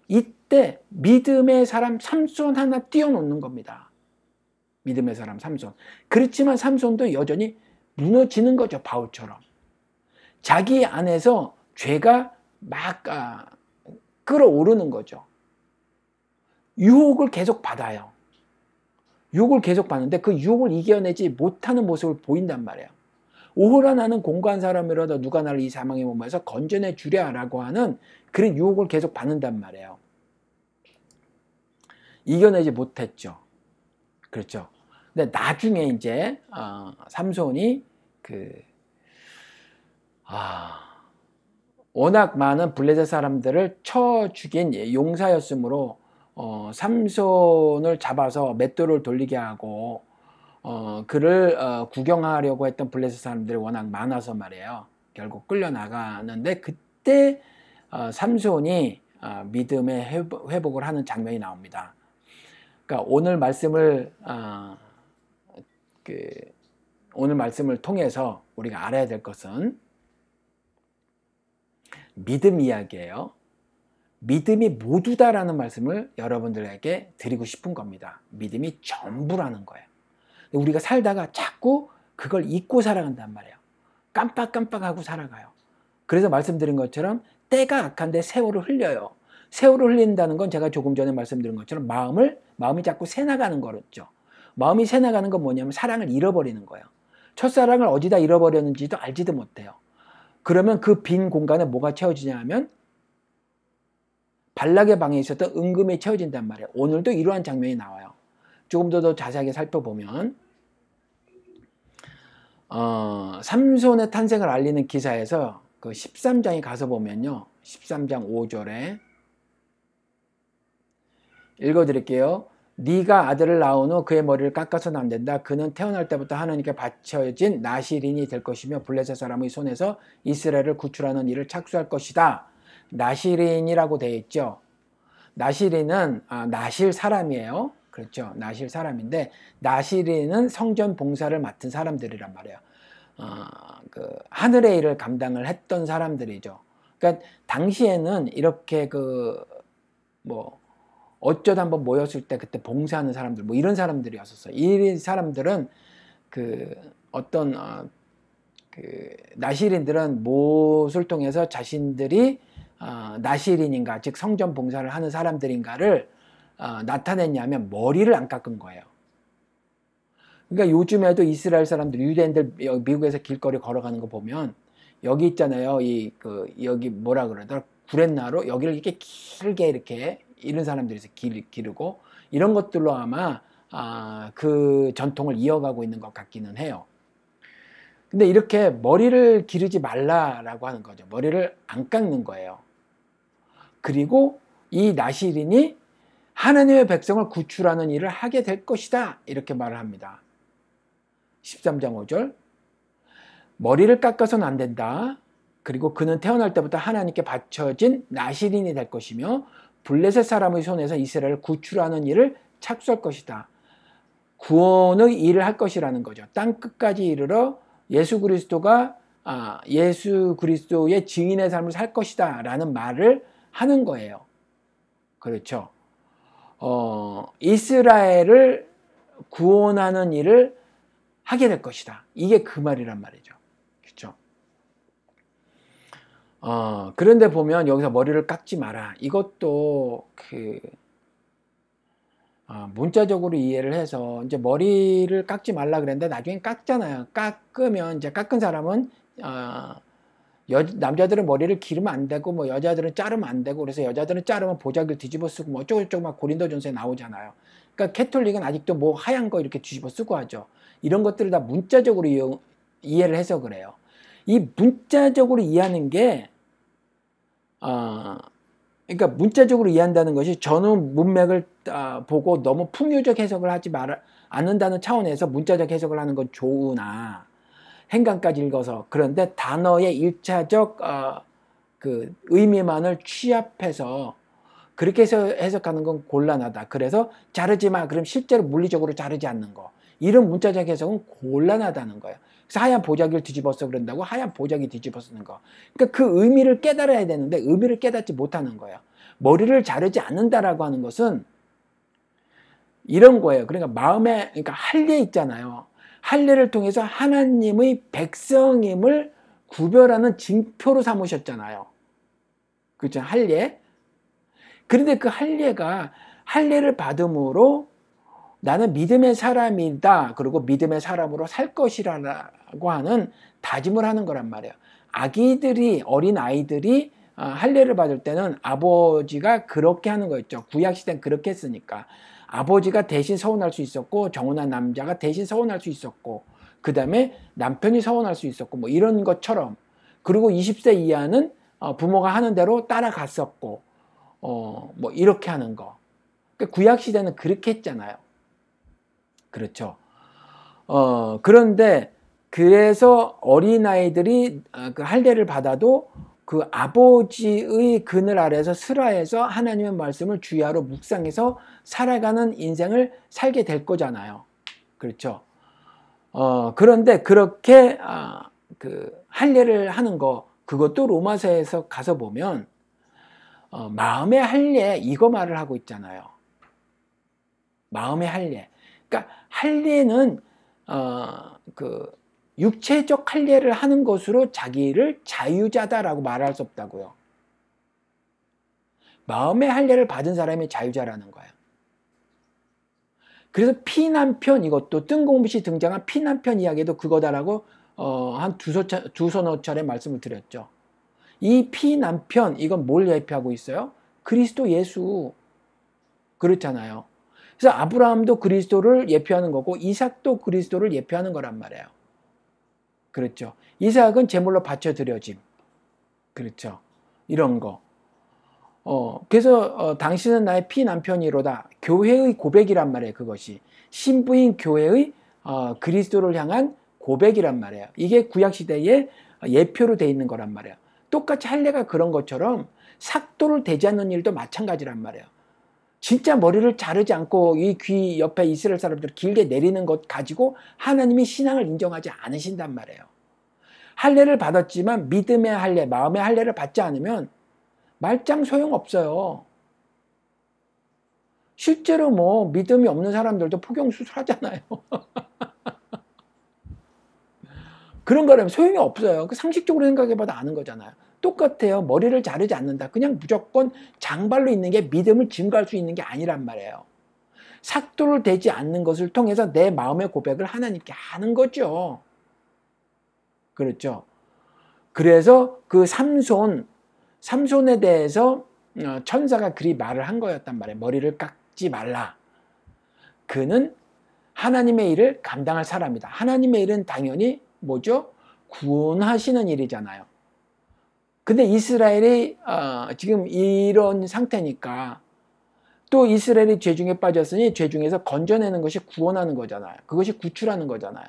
이때 믿음의 사람 삼손 하나 띄워놓는 겁니다. 믿음의 사람 삼손. 그렇지만 삼손도 여전히 무너지는 거죠. 바울처럼. 자기 안에서 죄가 막 끌어오르는 거죠. 유혹을 계속 받아요. 유혹을 계속 받는데 그 유혹을 이겨내지 못하는 모습을 보인단 말이에요. 오호라 나는 공고한 사람이라도 누가 나를 이 사망의 몸에서 건져내 주랴라고 하는 그런 유혹을 계속 받는단 말이에요. 이겨내지 못했죠. 그렇죠. 근데 나중에 이제 삼손이 워낙 많은 블레셋 사람들을 쳐 죽인 용사였으므로 삼손을 잡아서 맷돌을 돌리게 하고 그를 구경하려고 했던 블레셋 사람들이 워낙 많아서 말이에요. 결국 끌려나가는데 그때 삼손이 믿음의 회복을 하는 장면이 나옵니다. 그러니까 오늘 말씀을 통해서 우리가 알아야 될 것은 믿음 이야기예요. 믿음이 모두다라는 말씀을 여러분들에게 드리고 싶은 겁니다. 믿음이 전부라는 거예요. 우리가 살다가 자꾸 그걸 잊고 살아간단 말이에요. 깜빡깜빡하고 살아가요. 그래서 말씀드린 것처럼 때가 악한데 세월을 흘려요. 세월을 흘린다는 건 제가 조금 전에 말씀드린 것처럼 마음이 자꾸 새나가는 거였죠. 마음이 새나가는 건 뭐냐면 사랑을 잃어버리는 거예요. 첫사랑을 어디다 잃어버렸는지도 알지도 못해요. 그러면 그 빈 공간에 뭐가 채워지냐 하면 발락의 방에 있었던 은금이 채워진단 말이에요. 오늘도 이러한 장면이 나와요. 조금 더 자세하게 살펴보면 삼손의 탄생을 알리는 기사에서 그 13장에 가서 보면요. 13장 5절에 읽어드릴게요. 네가 아들을 낳은 후 그의 머리를 깎아서는 안 된다. 그는 태어날 때부터 하나님께 바쳐진 나실인이 될 것이며 블레셋 사람의 손에서 이스라엘을 구출하는 일을 착수할 것이다. 나실인이라고 되어 있죠. 나실인은 나실 사람이에요. 그렇죠. 나실 사람인데 나실인은 성전 봉사를 맡은 사람들이란 말이에요. 그 하늘의 일을 감당을 했던 사람들이죠. 그러니까 당시에는 이렇게 어쩌다 한번 모였을 때 그때 봉사하는 사람들 이런 사람들이었었어요. 이 사람들은 나실인들은 무엇을 통해서 자신들이 나실인인가 즉 성전 봉사를 하는 사람들인가를 나타냈냐면 머리를 안 깎은 거예요. 그러니까 요즘에도 이스라엘 사람들 유대인들 미국에서 길거리 걸어가는 거 보면 여기 있잖아요. 여기 뭐라 그러더라 구렛나루 여기를 이렇게 길게 이렇게 이런 사람들이 기르고 이런 것들로 아마 그 전통을 이어가고 있는 것 같기는 해요. 근데 이렇게 머리를 기르지 말라라고 하는 거죠. 머리를 안 깎는 거예요. 그리고 이 나실인이 하나님의 백성을 구출하는 일을 하게 될 것이다. 이렇게 말을 합니다. 13장 5절 머리를 깎아서는 안 된다. 그리고 그는 태어날 때부터 하나님께 바쳐진 나실인이 될 것이며 블레셋 사람의 손에서 이스라엘을 구출하는 일을 착수할 것이다. 구원의 일을 할 것이라는 거죠. 땅 끝까지 이르러 예수 그리스도의 증인의 삶을 살 것이다 라는 말을 하는 거예요. 그렇죠. 이스라엘을 구원하는 일을 하게 될 것이다. 이게 그 말이란 말이죠. 그렇죠. 그런데 보면 여기서 머리를 깎지 마라. 이것도 문자적으로 이해를 해서 이제 머리를 깎지 말라 그랬는데 나중에 깎잖아요. 깎으면 이제 깎은 사람은 남자들은 머리를 기르면 안 되고 뭐 여자들은 자르면 안 되고 그래서 여자들은 자르면 보자기를 뒤집어 쓰고 뭐 어쩌고저쩌고 막 고린도전서에 나오잖아요. 그러니까 캐톨릭은 아직도 뭐 하얀 거 이렇게 뒤집어 쓰고 하죠. 이런 것들을 다 문자적으로 이해를 해서 그래요. 이 문자적으로 이해하는 게 그러니까 문자적으로 이해한다는 것이 전후 문맥을 보고 너무 풍요적 해석을 하지 않는다는 차원에서 문자적 해석을 하는 건 좋으나 행간까지 읽어서 그런데 단어의 일차적 그 의미만을 취합해서 그렇게 해서 해석하는 건 곤란하다. 그래서 자르지 마. 그럼 실제로 물리적으로 자르지 않는 거. 이런 문자적 해석은 곤란하다는 거예요. 그래서 하얀 보자기를 뒤집어서 그런다고 하얀 보자기 뒤집어 쓰는 거. 그러니까 그 의미를 깨달아야 되는데 의미를 깨닫지 못하는 거예요. 머리를 자르지 않는다라고 하는 것은 이런 거예요. 그러니까 그러니까 할례 있잖아요. 할례를 통해서 하나님의 백성임을 구별하는 징표로 삼으셨잖아요. 그렇죠? 할례. 그런데 그 할례를 받음으로 나는 믿음의 사람이다. 그리고 믿음의 사람으로 살 것이라고 하는 다짐을 하는 거란 말이에요. 어린 아이들이 할례를 받을 때는 아버지가 그렇게 하는 거였죠. 구약시대는 그렇게 했으니까. 아버지가 대신 서운할 수 있었고 정혼한 남자가 대신 서운할 수 있었고 그 다음에 남편이 서운할 수 있었고 뭐 이런 것처럼 그리고 20세 이하는 부모가 하는 대로 따라갔었고 뭐 이렇게 하는 거. 그러니까 구약시대는 그렇게 했잖아요. 그렇죠. 그런데 그래서 어린아이들이 그 할례를 받아도 그 아버지의 그늘 아래서 슬하에서 하나님의 말씀을 주야로 묵상해서 살아가는 인생을 살게 될 거잖아요. 그렇죠. 그런데 그렇게 그 할례를 하는 거 그것도 로마서에서 가서 보면 마음의 할례 이거 말을 하고 있잖아요. 마음의 할례. 그러니까 할례는 그 육체적 할례를 하는 것으로 자기를 자유자다라고 말할 수 없다고요. 마음의 할례를 받은 사람이 자유자라는 거예요. 그래서 피난편, 이것도 뜬금없이 등장한 피난편 이야기도 그거다라고 한 두서너 차례 말씀을 드렸죠. 이 피난편, 이건 뭘 예표하고 있어요? 그리스도 예수. 그렇잖아요. 그래서 아브라함도 그리스도를 예표하는 거고 이삭도 그리스도를 예표하는 거란 말이에요. 그렇죠. 이삭은 제물로 바쳐드려짐. 그렇죠. 이런 거. 그래서 당신은 나의 피남편이로다. 교회의 고백이란 말이에요. 그것이 신부인 교회의 그리스도를 향한 고백이란 말이에요. 이게 구약시대에 예표로 돼 있는 거란 말이에요. 똑같이 할례가 그런 것처럼 삭도를 대지 않는 일도 마찬가지란 말이에요. 진짜 머리를 자르지 않고 이 귀 옆에 이스라엘 사람들 길게 내리는 것 가지고 하나님이 신앙을 인정하지 않으신단 말이에요. 할례를 받았지만 믿음의 할례, 마음의 할례를 받지 않으면 말짱 소용없어요. 실제로 뭐 믿음이 없는 사람들도 포경수술 하잖아요. 그런 거라면 소용이 없어요. 상식적으로 생각해봐도 아는 거잖아요. 똑같아요. 머리를 자르지 않는다. 그냥 무조건 장발로 있는 게 믿음을 증거할 수 있는 게 아니란 말이에요. 삭도를 대지 않는 것을 통해서 내 마음의 고백을 하나님께 하는 거죠. 그렇죠. 그래서 그 삼손에 대해서 천사가 그리 말을 한 거였단 말이에요. 머리를 깎지 말라. 그는 하나님의 일을 감당할 사람이다. 하나님의 일은 당연히 뭐죠? 구원하시는 일이잖아요. 근데 이스라엘이 지금 이런 상태니까 또 이스라엘이 죄 중에 빠졌으니 죄 중에서 건져내는 것이 구원하는 거잖아요. 그것이 구출하는 거잖아요.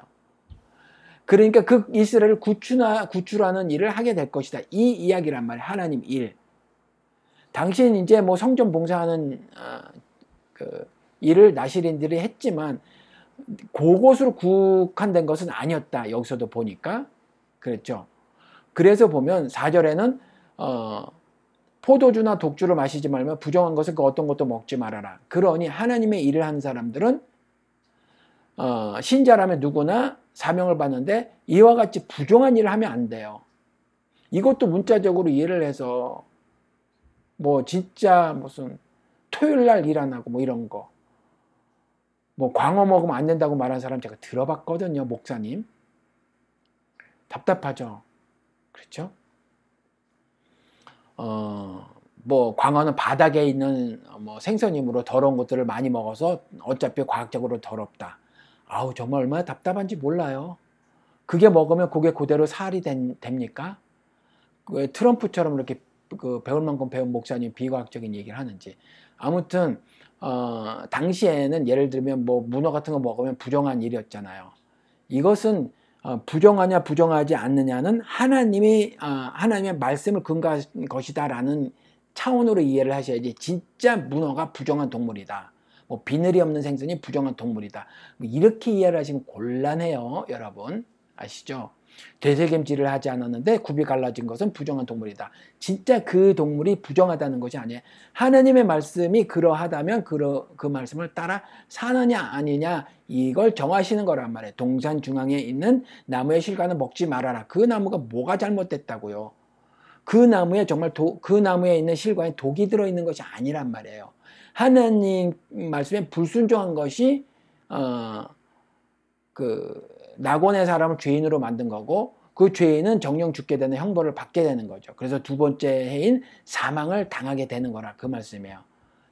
그러니까 그 이스라엘을 구출하는 일을 하게 될 것이다. 이 이야기란 말이에요. 하나님 일. 당신 이제 뭐 성전 봉사하는 그 일을 나시린들이 했지만 그곳으로 국한된 것은 아니었다. 여기서도 보니까 그랬죠. 그래서 보면 4절에는 포도주나 독주를 마시지 말며 부정한 것을 그 어떤 것도 먹지 말아라. 그러니 하나님의 일을 하는 사람들은 신자라면 누구나 사명을 받는데 이와 같이 부정한 일을 하면 안 돼요. 이것도 문자적으로 이해를 해서 뭐 진짜 무슨 토요일 날 일 안 하고 뭐 이런 거 뭐 광어 먹으면 안 된다고 말하는 사람 제가 들어봤거든요. 목사님. 답답하죠. 그렇죠? 뭐 광어는 바닥에 있는 뭐 생선이므로 더러운 것들을 많이 먹어서 어차피 과학적으로 더럽다. 아우 정말 얼마나 답답한지 몰라요. 그게 먹으면 그게 그대로 살이 됩니까? 왜 트럼프처럼 이렇게 그 배울 만큼 배운 목사님 비과학적인 얘기를 하는지. 아무튼 당시에는 예를 들면 뭐 문어 같은 거 먹으면 부정한 일이었잖아요. 이것은 부정하냐 부정하지 않느냐는 하나님의 말씀을 근거한 것이다라는 차원으로 이해를 하셔야지. 진짜 문어가 부정한 동물이다. 뭐 비늘이 없는 생선이 부정한 동물이다. 이렇게 이해를 하시면 곤란해요. 여러분 아시죠? 되새김질을 하지 않았는데 굽이 갈라진 것은 부정한 동물이다. 진짜 그 동물이 부정하다는 것이 아니에요. 하나님의 말씀이 그러하다면 그 말씀을 따라 사느냐 아니냐 이걸 정하시는 거란 말이에요. 동산 중앙에 있는 나무의 실과는 먹지 말아라. 그 나무가 뭐가 잘못됐다고요? 그 나무에 정말 그 나무에 있는 실과에 독이 들어있는 것이 아니란 말이에요. 하나님 말씀에 불순종한 것이 낙원의 사람을 죄인으로 만든 거고 그 죄인은 정령 죽게 되는 형벌을 받게 되는 거죠. 그래서 두 번째 해인 사망을 당하게 되는 거라 그 말씀이에요.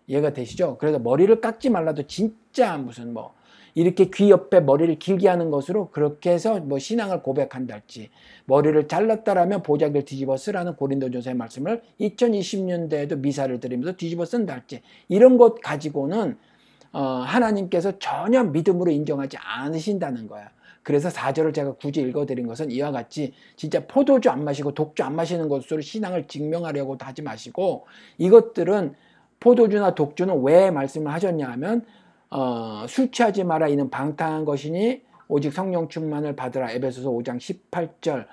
이해가 되시죠? 그래서 머리를 깎지 말라도 진짜 무슨 뭐 이렇게 귀 옆에 머리를 길게 하는 것으로 그렇게 해서 뭐 신앙을 고백한달지 머리를 잘랐다라면 보자기를 뒤집어 쓰라는 고린도전서의 말씀을 2020년대에도 미사를 드리면서 뒤집어 쓴달지 이런 것 가지고는 하나님께서 전혀 믿음으로 인정하지 않으신다는 거야. 그래서 4절을 제가 굳이 읽어드린 것은 이와 같이 진짜 포도주 안 마시고 독주 안 마시는 것으로 신앙을 증명하려고도 하지 마시고 이것들은 포도주나 독주는 왜 말씀을 하셨냐 하면 술 취하지 마라 이는 방탕한 것이니 오직 성령 충만을 받으라 에베소서 5장 18절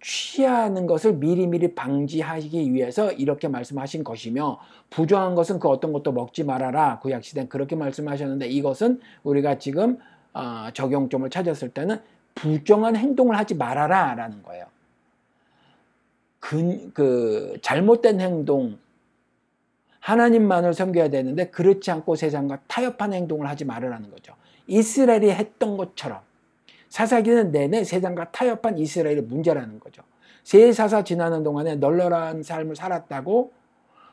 취하는 것을 미리미리 방지하기 위해서 이렇게 말씀하신 것이며, 부정한 것은 그 어떤 것도 먹지 말아라, 구약시대는 그렇게 말씀하셨는데, 이것은 우리가 지금 적용점을 찾았을 때는 부정한 행동을 하지 말아라 라는 거예요. 잘못된 행동, 하나님만을 섬겨야 되는데 그렇지 않고 세상과 타협한 행동을 하지 말으라는 거죠. 이스라엘이 했던 것처럼 사사기는 내내 세상과 타협한 이스라엘의 문제라는 거죠. 세사사 지나는 동안에 널널한 삶을 살았다고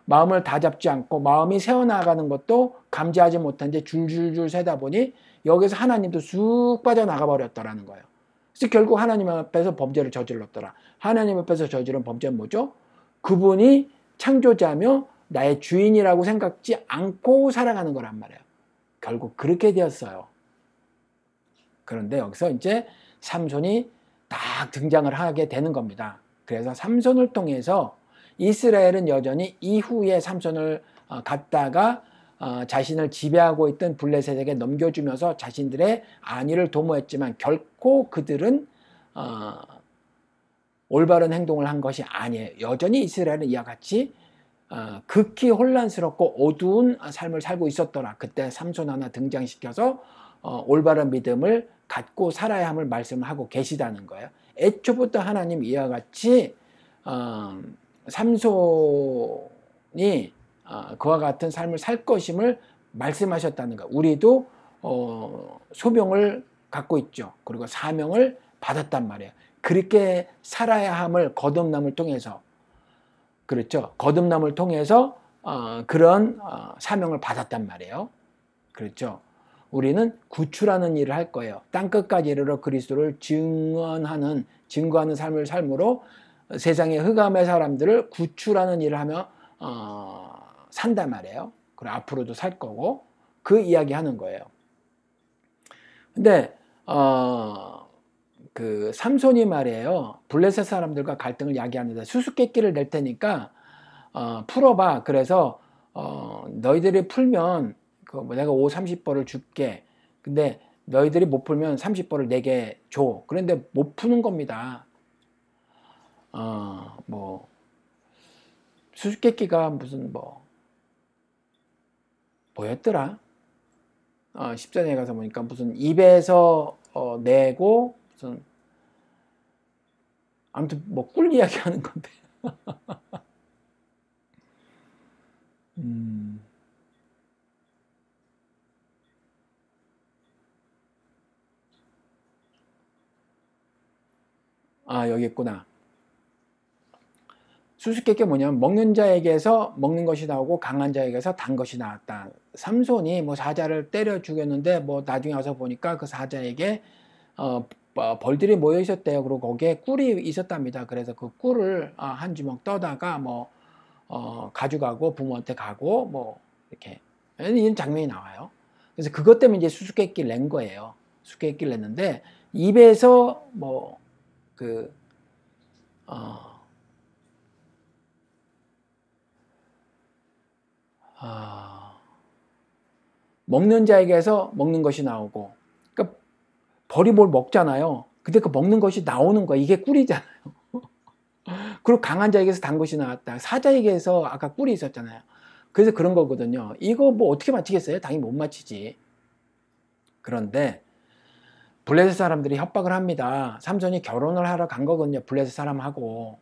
마음을 다잡지 않고 마음이 새어나가는 것도 감지하지 못한 채 줄줄줄 새다 보니 여기서 하나님도 쑥 빠져나가 버렸더라는 거예요. 그래서 결국 하나님 앞에서 범죄를 저질렀더라. 하나님 앞에서 저지른 범죄는 뭐죠? 그분이 창조자며 나의 주인이라고 생각지 않고 살아가는 거란 말이에요. 결국 그렇게 되었어요. 그런데 여기서 이제 삼손이 딱 등장을 하게 되는 겁니다. 그래서 삼손을 통해서 이스라엘은 여전히 이후에 삼손을 갖다가 자신을 지배하고 있던 블레셋에게 넘겨주면서 자신들의 안위를 도모했지만 결코 그들은 올바른 행동을 한 것이 아니에요. 여전히 이스라엘은 이와 같이 극히 혼란스럽고 어두운 삶을 살고 있었더라. 그때 삼손 하나 등장시켜서 올바른 믿음을 갖고 살아야 함을 말씀하고 계시다는 거예요. 애초부터 하나님 이와 같이 삼손이 그와 같은 삶을 살 것임을 말씀하셨다는 거. 우리도 소명을 갖고 있죠. 그리고 사명을 받았단 말이에요. 그렇게 살아야 함을 거듭남을 통해서, 그렇죠. 거듭남을 통해서 그런 사명을 받았단 말이에요. 그렇죠. 우리는 구출하는 일을 할 거예요. 땅끝까지 이르러 그리스도를 증거하는 삶을 삶으로 세상의 흑암의 사람들을 구출하는 일을 하며 산단 말이에요. 그리고 앞으로도 살 거고 그 이야기 하는 거예요. 근데 그 삼손이 말이에요. 블레셋 사람들과 갈등을 야기하는데 수수께끼를 낼 테니까 풀어봐. 그래서 너희들이 풀면 내가 30벌을 줄게. 근데 너희들이 못 풀면 30벌을 내게 줘. 그런데 못 푸는 겁니다. 수수께끼가 무슨 뭐였더라? 10전에 가서 보니까 무슨 입에서 내고 무슨 아무튼 꿀 이야기 하는 건데. 여기 있구나. 수수께끼 뭐냐면 먹는 자에게서 먹는 것이 나오고 강한 자에게서 단 것이 나왔다. 삼손이 사자를 때려 죽였는데 나중에 와서 보니까 그 사자에게 벌들이 모여 있었대요. 그리고 거기에 꿀이 있었답니다. 그래서 그 꿀을 한 주먹 떠다가 가져가고 부모한테 가고 이렇게 이런 장면이 나와요. 그래서 그것 때문에 이제 수수께끼를 낸 거예요. 수수께끼를 냈는데 입에서 먹는 자에게서 먹는 것이 나오고, 그러니까 벌이 뭘 먹잖아요. 근데 그 먹는 것이 나오는 거야. 이게 꿀이잖아요. 그리고 강한 자에게서 단 것이 나왔다. 사자에게서 아까 꿀이 있었잖아요. 그래서 그런 거거든요. 이거 어떻게 맞히겠어요? 당연히 못 맞히지. 그런데 블레셋 사람들이 협박을 합니다. 삼손이 결혼을 하러 간 거거든요. 블레셋 사람하고.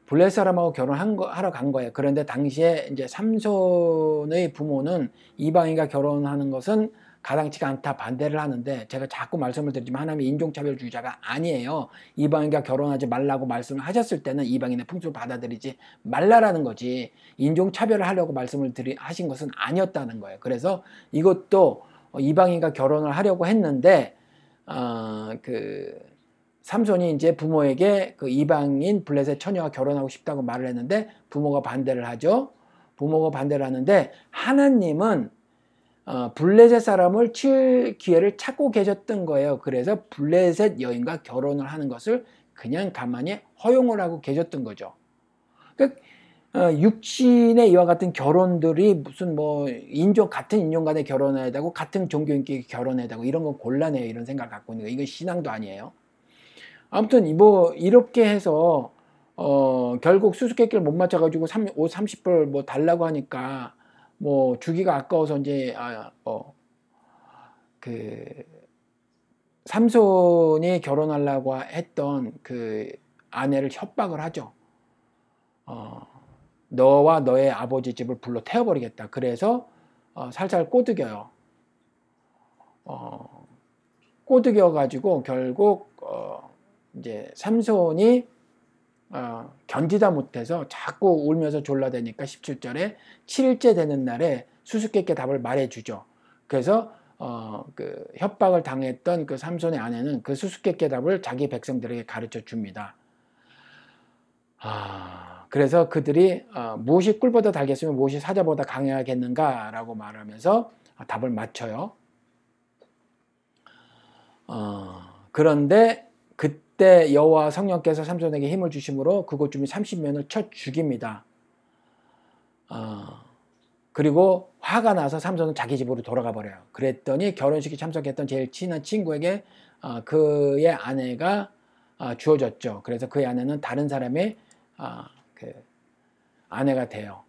블레셋 사람하고 결혼하러 간 거예요. 그런데 당시에 이제 삼손의 부모는 이방인과 결혼하는 것은 가당치가 않다 반대를 하는데, 제가 자꾸 말씀을 드리지만 하나님이 인종차별주의자가 아니에요. 이방인과 결혼하지 말라고 말씀을 하셨을 때는 이방인의 풍습을 받아들이지 말라라는 거지, 인종차별을 하려고 말씀을 하신 것은 아니었다는 거예요. 그래서 이것도 이방인과 결혼을 하려고 했는데 삼손이 이제 부모에게 그 이방인 블레셋 처녀와 결혼하고 싶다고 말을 했는데 부모가 반대를 하죠. 부모가 반대를 하는데 하나님은 블레셋 사람을 치울 기회를 찾고 계셨던 거예요. 그래서 블레셋 여인과 결혼을 하는 것을 그냥 가만히 허용을 하고 계셨던 거죠. 그러니까 육신의 이와 같은 결혼들이 무슨 같은 인종 간에 결혼해야 되고 같은 종교인끼리 결혼해야 되고 이런 건 곤란해요. 이런 생각을 갖고 있는 거예요. 이건 신앙도 아니에요. 아무튼 뭐 이렇게 해서 결국 수수께끼를 못 맞춰가지고 옷 30불 뭐 달라고 하니까 뭐 주기가 아까워서 이제 그 삼손이 결혼하려고 했던 그 아내를 협박을 하죠. 너와 너의 아버지 집을 불러 태워버리겠다. 그래서 살살 꼬드겨요. 꼬드겨가지고 결국 이제 삼손이 견디다 못해서 자꾸 울면서 졸라대니까 17절에 7일째 되는 날에 수수께끼 답을 말해주죠. 그래서 그 협박을 당했던 그 삼손의 아내는 그 수수께끼 답을 자기 백성들에게 가르쳐 줍니다. 그래서 그들이 무엇이 꿀보다 달겠으면 무엇이 사자보다 강하겠는가라고 말하면서 답을 맞춰요. 그런데 그때 여호와 성령께서 삼손에게 힘을 주심으로 그곳 주민 30명을 쳐 죽입니다. 그리고 화가 나서 삼손은 자기 집으로 돌아가 버려요. 그랬더니 결혼식에 참석했던 제일 친한 친구에게 그의 아내가 주어졌죠. 그래서 그의 아내는 다른 사람의 그 아내가 돼요.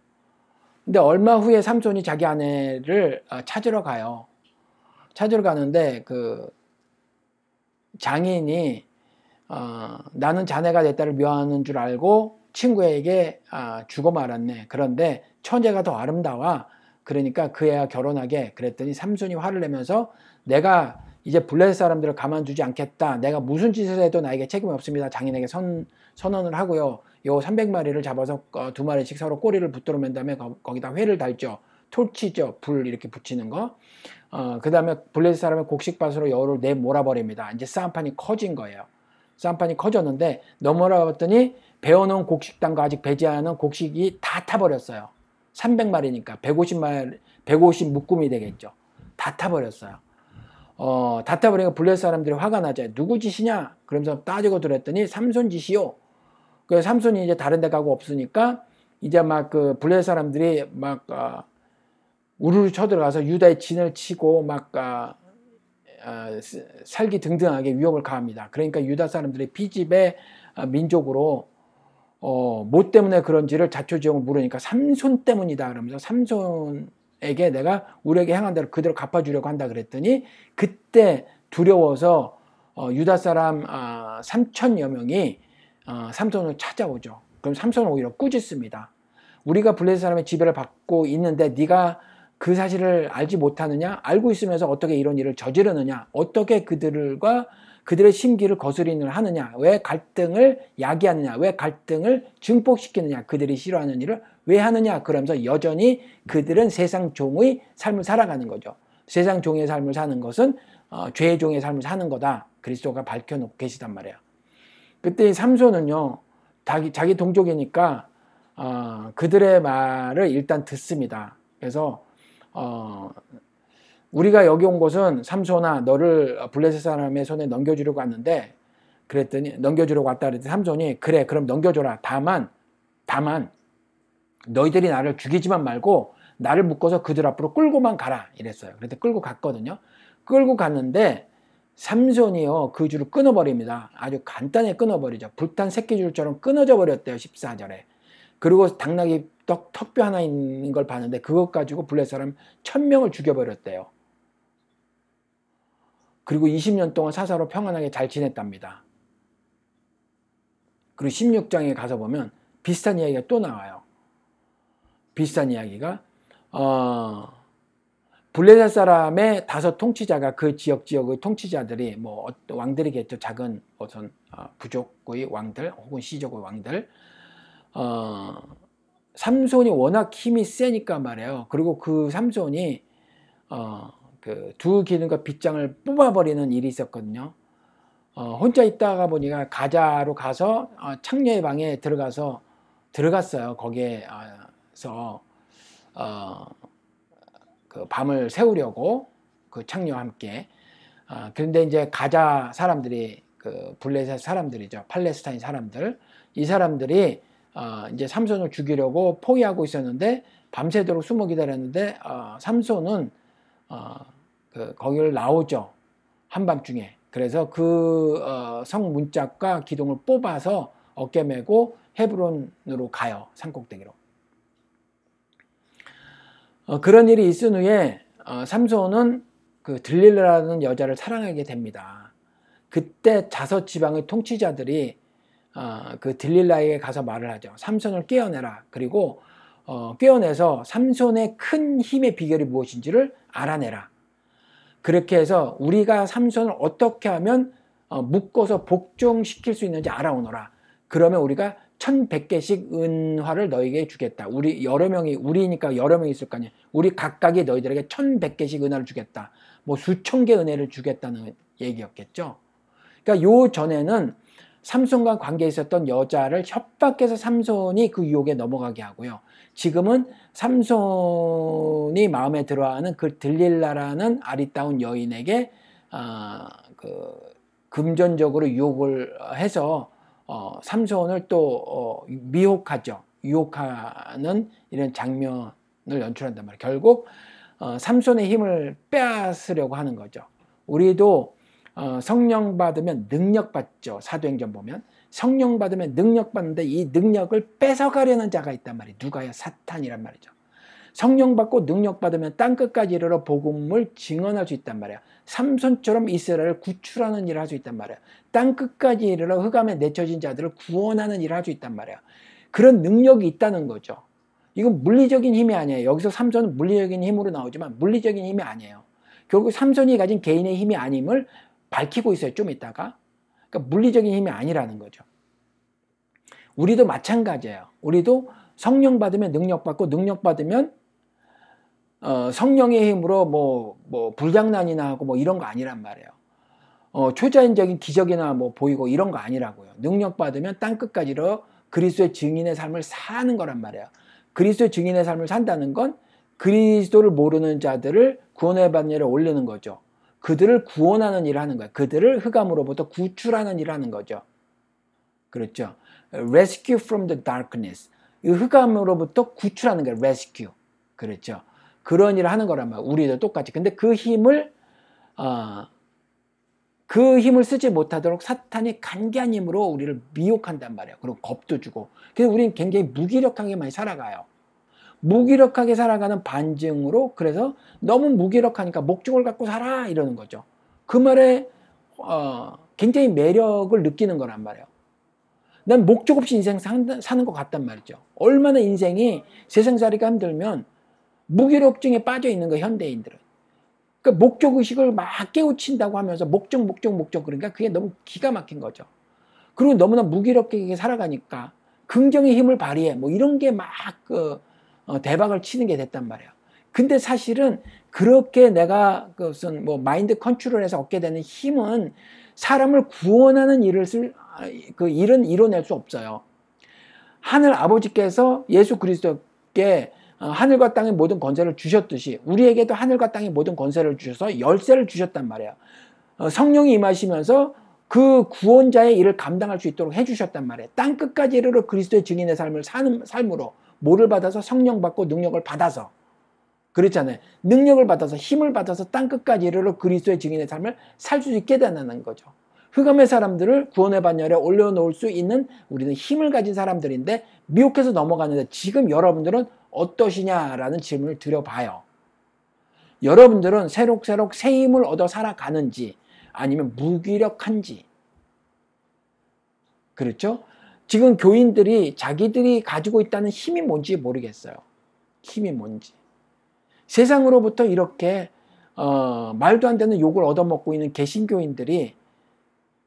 근데 얼마 후에 삼손이 자기 아내를 찾으러 가요. 찾으러 가는데 그 장인이 나는 자네가 내 딸을 묘하는 줄 알고 친구에게 주고 말았네. 그런데 처제가 더 아름다워. 그러니까 그 애와 결혼하게. 그랬더니 삼손이 화를 내면서 내가 이제 블레셋 사람들을 가만두지 않겠다. 내가 무슨 짓을 해도 나에게 책임이 없습니다. 장인에게 선언을 하고요. 요 300마리를 잡아서 2마리씩 서로 꼬리를 붙들어 맨 다음에 거기다 회를 달죠. 토치죠. 불 이렇게 붙이는 거. 그 다음에 블레셋 사람의 곡식밭으로 여우를 내몰아버립니다. 이제 싸움판이 커진 거예요. 싸움판이 커졌는데 넘어라봤더니 베어놓은 곡식단과 아직 배지 않은 곡식이 다 타버렸어요. 300마리니까 150 묶음이 되겠죠. 다 타버렸어요. 다 타버리니까 블레셋 사람들이 화가 나죠. 누구 짓이냐? 그러면서 따지고 들었더니 삼손 짓이요. 그래서 삼손이 이제 다른 데 가고 없으니까 이제 막 그 블레셋 사람들이 막 우르르 쳐들어가서 유다의 진을 치고 막 살기 등등하게 위협을 가합니다. 그러니까 유다 사람들이 피집의 민족으로 뭐 때문에 그런지를 자초지종을 물으니까 삼손 때문이다 그러면서 삼손에게 내가 우리에게 행한 대로 그대로 갚아주려고 한다 그랬더니 그때 두려워서 유다 사람 3천여 명이 삼손을 찾아오죠. 그럼 삼손은 오히려 꾸짖습니다. 우리가 블레셋 사람의 지배를 받고 있는데 네가 그 사실을 알지 못하느냐? 알고 있으면서 어떻게 이런 일을 저지르느냐? 어떻게 그들의 심기를 거스리는 하느냐? 왜 갈등을 야기하느냐? 왜 갈등을 증폭시키느냐? 그들이 싫어하는 일을 왜 하느냐? 그러면서 여전히 그들은 세상 종의 삶을 살아가는 거죠. 세상 종의 삶을 사는 것은 죄의 종의 삶을 사는 거다. 그리스도가 밝혀놓고 계시단 말이에요. 그때 삼손은요. 자기 동족이니까 그들의 말을 일단 듣습니다. 그래서 우리가 여기 온 곳은 삼손아 너를 블레셋 사람의 손에 넘겨주려고 왔는데 그랬더니 넘겨주려고 왔다 그랬더니 삼손이 그래 그럼 넘겨줘라. 다만 너희들이 나를 죽이지만 말고 나를 묶어서 그들 앞으로 끌고만 가라 이랬어요. 그래서 끌고 갔거든요. 끌고 갔는데 삼손이요 그 줄을 끊어버립니다. 아주 간단히 끊어버리죠. 불탄 새끼줄처럼 끊어져 버렸대요. 14절에. 그리고 당나귀 턱뼈 하나 있는 걸 봤는데 그것 가지고 블레셋 사람 1000명을 죽여버렸대요. 그리고 20년 동안 사사로 평안하게 잘 지냈답니다. 그리고 16장에 가서 보면 비슷한 이야기가 또 나와요. 비슷한 이야기가 블레셋 사람의 5 통치자가 그 지역의 통치자들이 뭐 왕들이겠죠. 작은 어떤 부족의 왕들 혹은 시족의 왕들 삼손이 워낙 힘이 세니까 말이에요. 그리고 그 삼손이 그 두 기둥과 빗장을 뽑아버리는 일이 있었거든요. 혼자 있다가 보니까 가자로 가서 창녀의 방에 들어갔어요. 거기에서 그 밤을 새우려고 그 창녀와 함께. 그런데 이제 가자 사람들이 그 블레셋 사람들이죠. 팔레스타인 사람들. 이 사람들이 이제 삼손을 죽이려고 포위하고 있었는데 밤새도록 숨어 기다렸는데 삼손은 거기를 나오죠. 한밤중에. 그래서 그 성문짝과 기둥을 뽑아서 어깨 메고 헤브론으로 가요. 산꼭대기로. 그런 일이 있은 후에 삼손은 그 들릴라라는 여자를 사랑하게 됩니다. 그때 자서 지방의 통치자들이 그 들릴라에게 가서 말을 하죠. 삼손을 깨어내라. 그리고 깨어내서 삼손의 큰 힘의 비결이 무엇인지를 알아내라. 그렇게 해서 우리가 삼손을 어떻게 하면 묶어서 복종시킬 수 있는지 알아오너라. 그러면 우리가 1100개씩 은화를 너에게 주겠다. 우리 여러 명이, 우리니까 여러 명이 있을 거 아니야. 우리 각각이 너희들에게 1100개씩 은화를 주겠다. 뭐 수천 개 은혜를 주겠다는 얘기였겠죠. 그러니까 요 전에는 삼손과 관계에 있었던 여자를 협박해서 삼손이 그 유혹에 넘어가게 하고요. 지금은 삼손이 마음에 들어하는 그 들릴라라는 아리따운 여인에게 금전적으로 유혹을 해서 삼손을 또 미혹하죠. 유혹하는 이런 장면을 연출한단 말이에요. 결국 삼손의 힘을 빼앗으려고 하는 거죠. 우리도 성령 받으면 능력 받죠. 사도행전 보면 성령 받으면 능력 받는데 이 능력을 뺏어가려는 자가 있단 말이에요. 누가요? 사탄이란 말이죠. 성령 받고 능력 받으면 땅끝까지 이르러 복음을 증언할 수 있단 말이에요. 삼손처럼 이스라엘을 구출하는 일을 할 수 있단 말이에요. 땅끝까지 이르러 흑암에 내쳐진 자들을 구원하는 일을 할 수 있단 말이에요. 그런 능력이 있다는 거죠. 이건 물리적인 힘이 아니에요. 여기서 삼손은 물리적인 힘으로 나오지만 물리적인 힘이 아니에요. 결국 삼손이 가진 개인의 힘이 아님을 밝히고 있어요. 좀 있다가. 그러니까 물리적인 힘이 아니라는 거죠. 우리도 마찬가지예요. 우리도 성령 받으면 능력 받고 능력 받으면 성령의 힘으로 뭐 불장난이나 하고 뭐 이런 거 아니란 말이에요. 초자연적인 기적이나 뭐 보이고 이런 거 아니라고요. 능력 받으면 땅끝까지로 그리스도의 증인의 삶을 사는 거란 말이에요. 그리스도의 증인의 삶을 산다는 건 그리스도를 모르는 자들을 구원의 반열에 올리는 거죠. 그들을 구원하는 일을 하는 거예요. 그들을 흑암으로부터 구출하는 일을 하는 거죠. 그렇죠. Rescue from the darkness. 이 흑암으로부터 구출하는 거예요. Rescue. 그렇죠. 그런 일을 하는 거란 말이에요. 우리도 똑같이. 근데 그 힘을 쓰지 못하도록 사탄이 간계한 힘으로 우리를 미혹한단 말이에요. 그리고 겁도 주고. 그래서 우리는 굉장히 무기력하게 많이 살아가요. 무기력하게 살아가는 반증으로 그래서 너무 무기력하니까 목적을 갖고 살아 이러는 거죠. 그 말에 굉장히 매력을 느끼는 거란 말이에요. 난 목적 없이 인생 사는 것 같단 말이죠. 얼마나 인생이 세상살이가 힘들면 무기력증에 빠져 있는 거예요. 현대인들은. 그러니까 목적의식을 막 깨우친다고 하면서 목적 그러니까 그게 너무 기가 막힌 거죠. 그리고 너무나 무기력하게 살아가니까 긍정의 힘을 발휘해 뭐 이런 게 막 대박을 치는 게 됐단 말이에요. 근데 사실은 그렇게 내가 무슨 뭐 마인드 컨트롤해서 얻게 되는 힘은 사람을 구원하는 일은 이뤄낼 수 없어요. 하늘 아버지께서 예수 그리스도께 하늘과 땅의 모든 권세를 주셨듯이 우리에게도 하늘과 땅의 모든 권세를 주셔서 열쇠를 주셨단 말이에요. 성령이 임하시면서 그 구원자의 일을 감당할 수 있도록 해주셨단 말이에요. 땅끝까지 이르러 그리스도의 증인의 삶을 사는 삶으로 뭐를 받아서 성령 받고 능력을 받아서 그렇잖아요. 능력을 받아서 힘을 받아서 땅끝까지 이르러 그리스도의 증인의 삶을 살 수 있게 되는 거죠. 흑암의 사람들을 구원의 반열에 올려놓을 수 있는 우리는 힘을 가진 사람들인데 미혹해서 넘어가는데 지금 여러분들은 어떠시냐라는 질문을 드려봐요. 여러분들은 새록새록 새 힘을 얻어 살아가는지 아니면 무기력한지. 그렇죠? 지금 교인들이 자기들이 가지고 있다는 힘이 뭔지 모르겠어요. 힘이 뭔지. 세상으로부터 이렇게 말도 안 되는 욕을 얻어먹고 있는 개신교인들이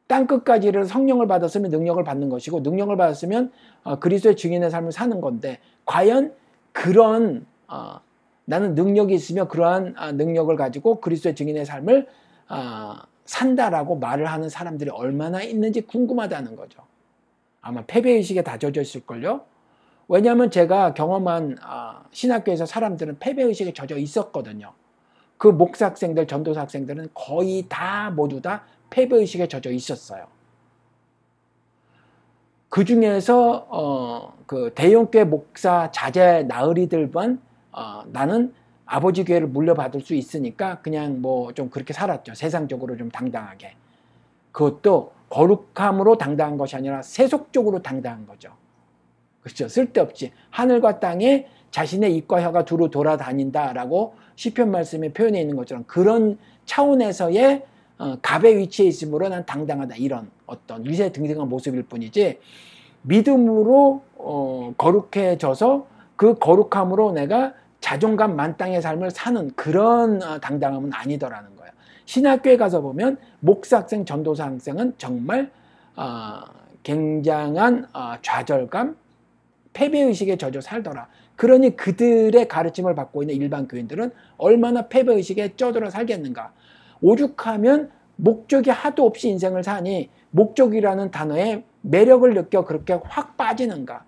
땅끝까지를 성령을 받았으면 능력을 받는 것이고 능력을 받았으면 그리스도의 증인의 삶을 사는 건데 과연 그런 나는 능력이 있으며 그러한 능력을 가지고 그리스도의 증인의 삶을 산다라고 말을 하는 사람들이 얼마나 있는지 궁금하다는 거죠. 아마 패배의식에 다 젖어 있을걸요. 왜냐하면 제가 경험한 신학교에서 사람들은 패배의식에 젖어 있었거든요. 그 목사 학생들, 전도사 학생들은 거의 다 모두 다 패배의식에 젖어 있었어요. 그 중에서 그 대형교회 목사 자제 나으리들만 나는 아버지 교회를 물려받을 수 있으니까 그냥 뭐 좀 그렇게 살았죠. 세상적으로 좀 당당하게. 그것도 거룩함으로 당당한 것이 아니라 세속적으로 당당한 거죠. 그렇죠. 쓸데없이 하늘과 땅에 자신의 입과 혀가 두루 돌아다닌다라고 시편 말씀에 표현해 있는 것처럼 그런 차원에서의 갑의 위치에 있으므로 난 당당하다, 이런 어떤 위세등등한 모습일 뿐이지, 믿음으로 거룩해져서 그 거룩함으로 내가 자존감 만땅의 삶을 사는 그런 당당함은 아니더라는 거예요. 신학교에 가서 보면 목사학생, 전도사 학생은 정말 굉장한 좌절감, 패배의식에 젖어 살더라. 그러니 그들의 가르침을 받고 있는 일반 교인들은 얼마나 패배의식에 쪄들어 살겠는가. 오죽하면 목적이 하도 없이 인생을 사니 목적이라는 단어에 매력을 느껴 그렇게 확 빠지는가.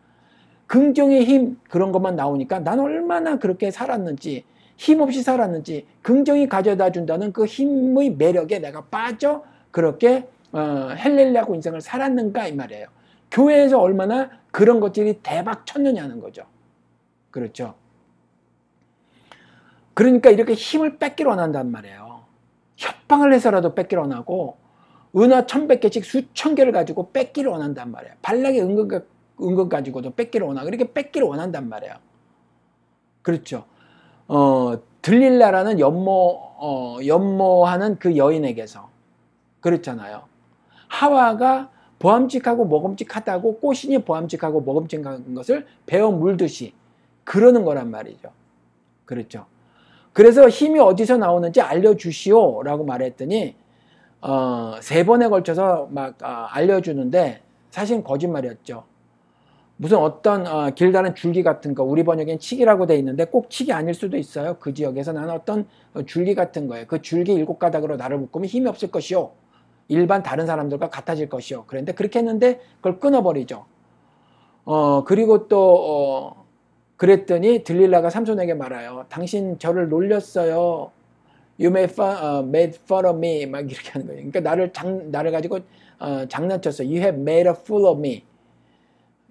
긍정의 힘, 그런 것만 나오니까 난 얼마나 그렇게 살았는지, 힘없이 살았는지, 긍정이 가져다 준다는 그 힘의 매력에 내가 빠져 그렇게 헬렐레하고 인생을 살았는가, 이 말이에요. 교회에서 얼마나 그런 것들이 대박 쳤느냐는 거죠. 그렇죠. 그러니까 이렇게 힘을 뺏기러 원한단 말이에요. 협박을 해서라도 뺏기러 원하고, 은하 1100개씩 수천 개를 가지고 뺏기러 원한단 말이에요. 발락의 은근 가지고도 뺏기러 원하고, 이렇게 뺏기러 원한단 말이에요. 그렇죠. 들릴라라는 연모하는 그 여인에게서 그렇잖아요. 하와가 보암직하고 먹음직하다고 꼬신이 보암직하고 먹음직한 것을 베어 물듯이 그러는 거란 말이죠. 그렇죠. 그래서 힘이 어디서 나오는지 알려주시오 라고 말했더니 3번에 걸쳐서 막 알려주는데 사실은 거짓말이었죠. 무슨 어떤 길다란 줄기 같은 거, 우리 번역엔 칙이라고 돼 있는데 꼭 칙이 아닐 수도 있어요. 그 지역에서 나는 어떤 줄기 같은 거예요. 그 줄기 7가닥으로 나를 묶으면 힘이 없을 것이요, 일반 다른 사람들과 같아질 것이요. 그런데 그렇게 했는데 그걸 끊어버리죠. 그리고 또 그랬더니 들릴라가 삼손에게 말아요. 당신 저를 놀렸어요. You made fun of me. 막 이렇게 하는 거예요. 그러니까 나를 가지고 장난쳤어요. You have made a fool of me.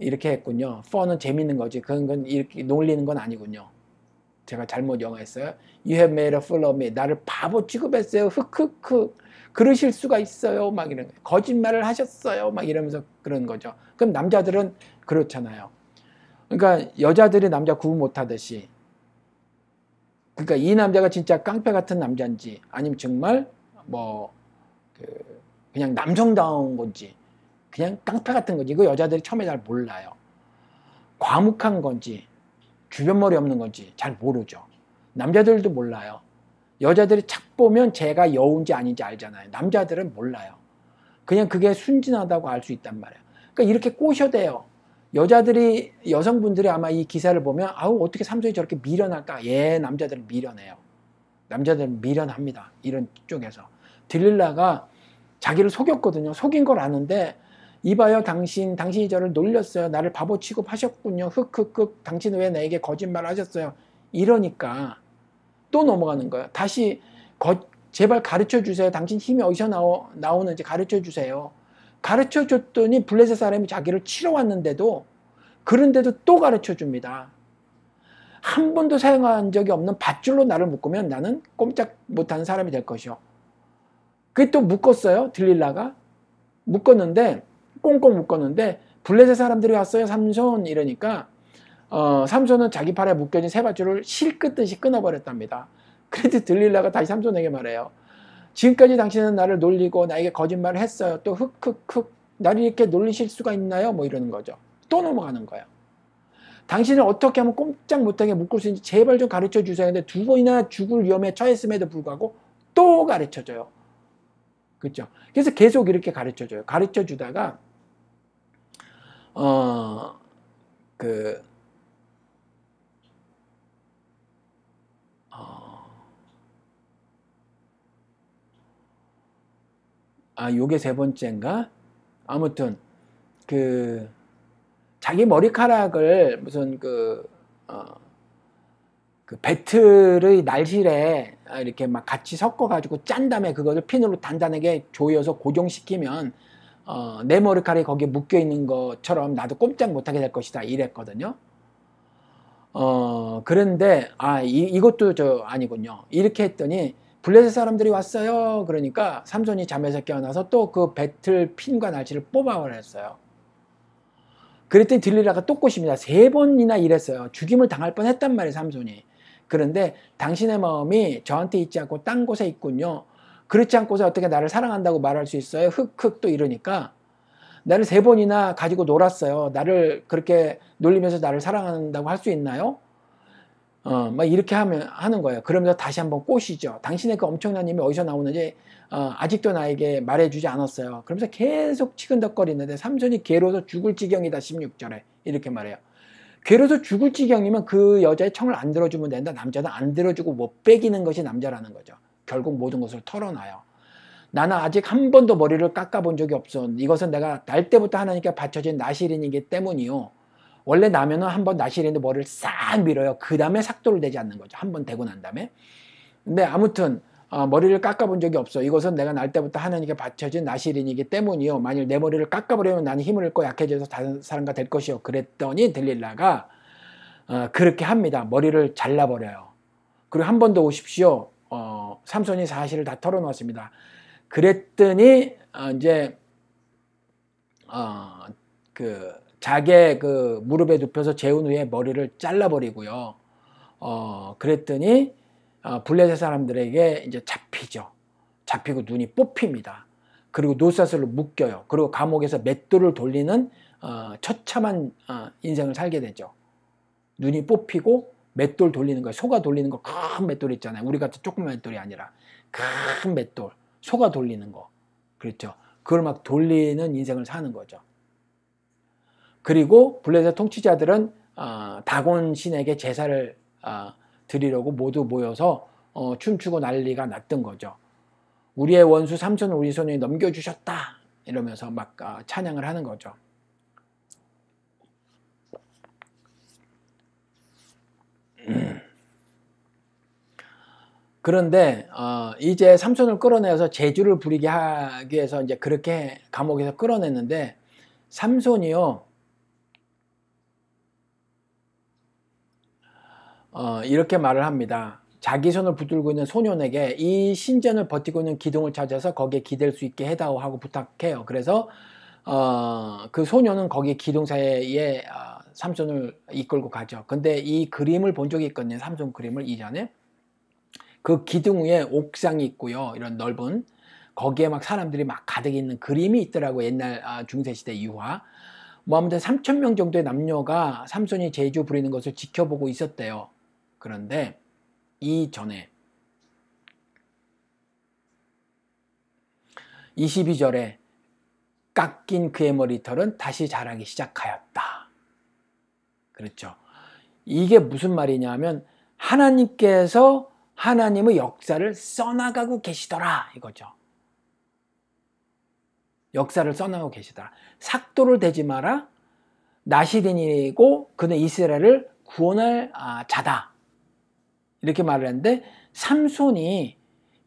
이렇게 했군요. fun은 재밌는 거지. 그런 건 이렇게 놀리는 건 아니군요. 제가 잘못 영어했어요. You have made a fool of me. 나를 바보 취급했어요. 흑흑흑. 그러실 수가 있어요. 막 이런 거예요. 거짓말을 하셨어요. 막 이러면서 그런 거죠. 그럼 남자들은 그렇잖아요. 그러니까 여자들이 남자 구분 못하듯이, 그러니까 이 남자가 진짜 깡패 같은 남자인지 아니면 정말 그냥 남성다운 건지 그냥 깡패 같은 건지 이거 여자들이 처음에 잘 몰라요. 과묵한 건지 주변머리 없는 건지 잘 모르죠. 남자들도 몰라요. 여자들이 착 보면 쟤가 여우인지 아닌지 알잖아요. 남자들은 몰라요. 그냥 그게 순진하다고 알 수 있단 말이에요. 그러니까 이렇게 꼬셔대요. 여성분들이 아마 이 기사를 보면 아우 어떻게 삼손이 저렇게 미련할까. 예, 남자들은 미련해요. 남자들은 미련합니다. 이런 쪽에서. 들릴라가 자기를 속였거든요. 속인 걸 아는데 이봐요, 당신이 저를 놀렸어요. 나를 바보 취급하셨군요. 흑흑흑. 당신은 왜 나에게 거짓말을 하셨어요. 이러니까 또 넘어가는 거예요. 다시 제발 가르쳐 주세요. 당신 힘이 어디서 나오는지 가르쳐 주세요. 가르쳐 줬더니 블레셋 사람이 자기를 치러 왔는데도, 그런데도 또 가르쳐 줍니다. 한 번도 사용한 적이 없는 밧줄로 나를 묶으면 나는 꼼짝 못하는 사람이 될 것이요. 그게 또 묶었어요. 들릴라가 묶었는데, 꽁꽁 묶었는데 블레셋 사람들이 왔어요. 삼손 이러니까 삼손은 자기 팔에 묶여진 세 밧줄을 실 끄듯이 끊어버렸답니다. 그래도 들릴라가 다시 삼손에게 말해요. 지금까지 당신은 나를 놀리고 나에게 거짓말을 했어요. 또 흑흑흑. 나를 이렇게 놀리실 수가 있나요? 뭐 이러는 거죠. 또 넘어가는 거예요. 당신을 어떻게 하면 꼼짝 못하게 묶을 수 있는지 제발 좀 가르쳐 주세요. 근데 2번이나 죽을 위험에 처했음에도 불구하고 또 가르쳐 줘요. 그렇죠? 그래서 계속 이렇게 가르쳐 줘요. 가르쳐 주다가 요게 3번째인가? 아무튼 자기 머리카락을 무슨 배틀의 날실에 이렇게 막 같이 섞어가지고 짠 다음에 그것을 핀으로 단단하게 조여서 고정시키면 내 머리카락이 거기에 묶여 있는 것처럼 나도 꼼짝 못하게 될 것이다 이랬거든요. 그런데 이것도 아니군요. 이렇게 했더니 블레셋 사람들이 왔어요. 그러니까 삼손이 잠에서 깨어나서 또 그 배틀 핀과 날치를 뽑아버렸어요. 그랬더니 들릴라가 또 꼬십니다. 3번이나 이랬어요. 죽임을 당할 뻔했단 말이에요, 삼손이. 그런데 당신의 마음이 저한테 있지 않고 딴 곳에 있군요. 그렇지 않고서 어떻게 나를 사랑한다고 말할 수 있어요? 흑흑 또 이러니까 나를 3번이나 가지고 놀았어요. 나를 그렇게 놀리면서 나를 사랑한다고 할 수 있나요? 막 이렇게 하는 거예요. 그러면서 다시 한번 꼬시죠. 당신의 그 엄청난 힘이 어디서 나오는지 아직도 나에게 말해주지 않았어요. 그러면서 계속 치근덕거리는데 삼손이 괴로워서 죽을 지경이다. 16절에 이렇게 말해요. 괴로워서 죽을 지경이면 그 여자의 청을 안 들어주면 된다. 남자는 안 들어주고 못 빼기는 것이 남자라는 거죠. 결국 모든 것을 털어놔요. 나는 아직 한 번도 머리를 깎아본 적이 없어. 이것은 내가 날 때부터 하나님께 바쳐진 나시린이기 때문이요. 원래 나면은 한번 나시린데 머리를 싹 밀어요. 그 다음에 삭도를 대지 않는 거죠. 한번 대고 난 다음에. 근데 아무튼 머리를 깎아본 적이 없어. 이것은 내가 날 때부터 하나님께 바쳐진 나시린이기 때문이요. 만일 내 머리를 깎아버리면 나는 힘을 잃고 약해져서 다른 사람과 될 것이요. 그랬더니 들릴라가 그렇게 합니다. 머리를 잘라버려요. 그리고 한 번 더 오십시오. 삼손이 사실을 다 털어놓았습니다. 그랬더니 이제 자기의 그 무릎에 눕혀서 재운 후에 머리를 잘라버리고요. 그랬더니 블레셋 사람들에게 이제 잡히죠. 잡히고 눈이 뽑힙니다. 그리고 노사슬로 묶여요. 그리고 감옥에서 맷돌을 돌리는 처참한 인생을 살게 되죠. 눈이 뽑히고 맷돌 돌리는 거예요. 소가 돌리는 거 큰 맷돌 있잖아요. 우리 같은 조그만 맷돌이 아니라 큰 맷돌, 소가 돌리는 거. 그렇죠. 그걸 막 돌리는 인생을 사는 거죠. 그리고 블레셋 통치자들은 다곤 신에게 제사를 드리려고 모두 모여서 춤추고 난리가 났던 거죠. 우리의 원수 삼손을 우리 손에 넘겨주셨다 이러면서 막 찬양을 하는 거죠. 그런데 이제 삼손을 끌어내서 재주를 부리게 하기 위해서 이제 그렇게 감옥에서 끌어냈는데 삼손이요 이렇게 말을 합니다. 자기 손을 붙들고 있는 소년에게 이 신전을 버티고 있는 기둥을 찾아서 거기에 기댈 수 있게 해다오 하고 부탁해요. 그래서 그 소년은 거기 기둥 사이에 삼손을 이끌고 가죠. 근데 이 그림을 본 적이 있거든요. 삼손 그림을 이전에. 그 기둥 위에 옥상이 있고요. 이런 넓은 거기에 막 사람들이 막 가득 있는 그림이 있더라고. 옛날 중세시대 유화. 뭐 아무튼 3,000명 정도의 남녀가 삼손이 제주 부리는 것을 지켜보고 있었대요. 그런데 이전에 22절에 깎인 그의 머리털은 다시 자라기 시작하였다. 그렇죠. 이게 무슨 말이냐면 하나님께서 하나님의 역사를 써나가고 계시더라 이거죠. 역사를 써나가고 계시더라. 삭도를 대지 마라. 나시린이고 그는 이스라엘을 구원할 자다. 이렇게 말을 했는데 삼손이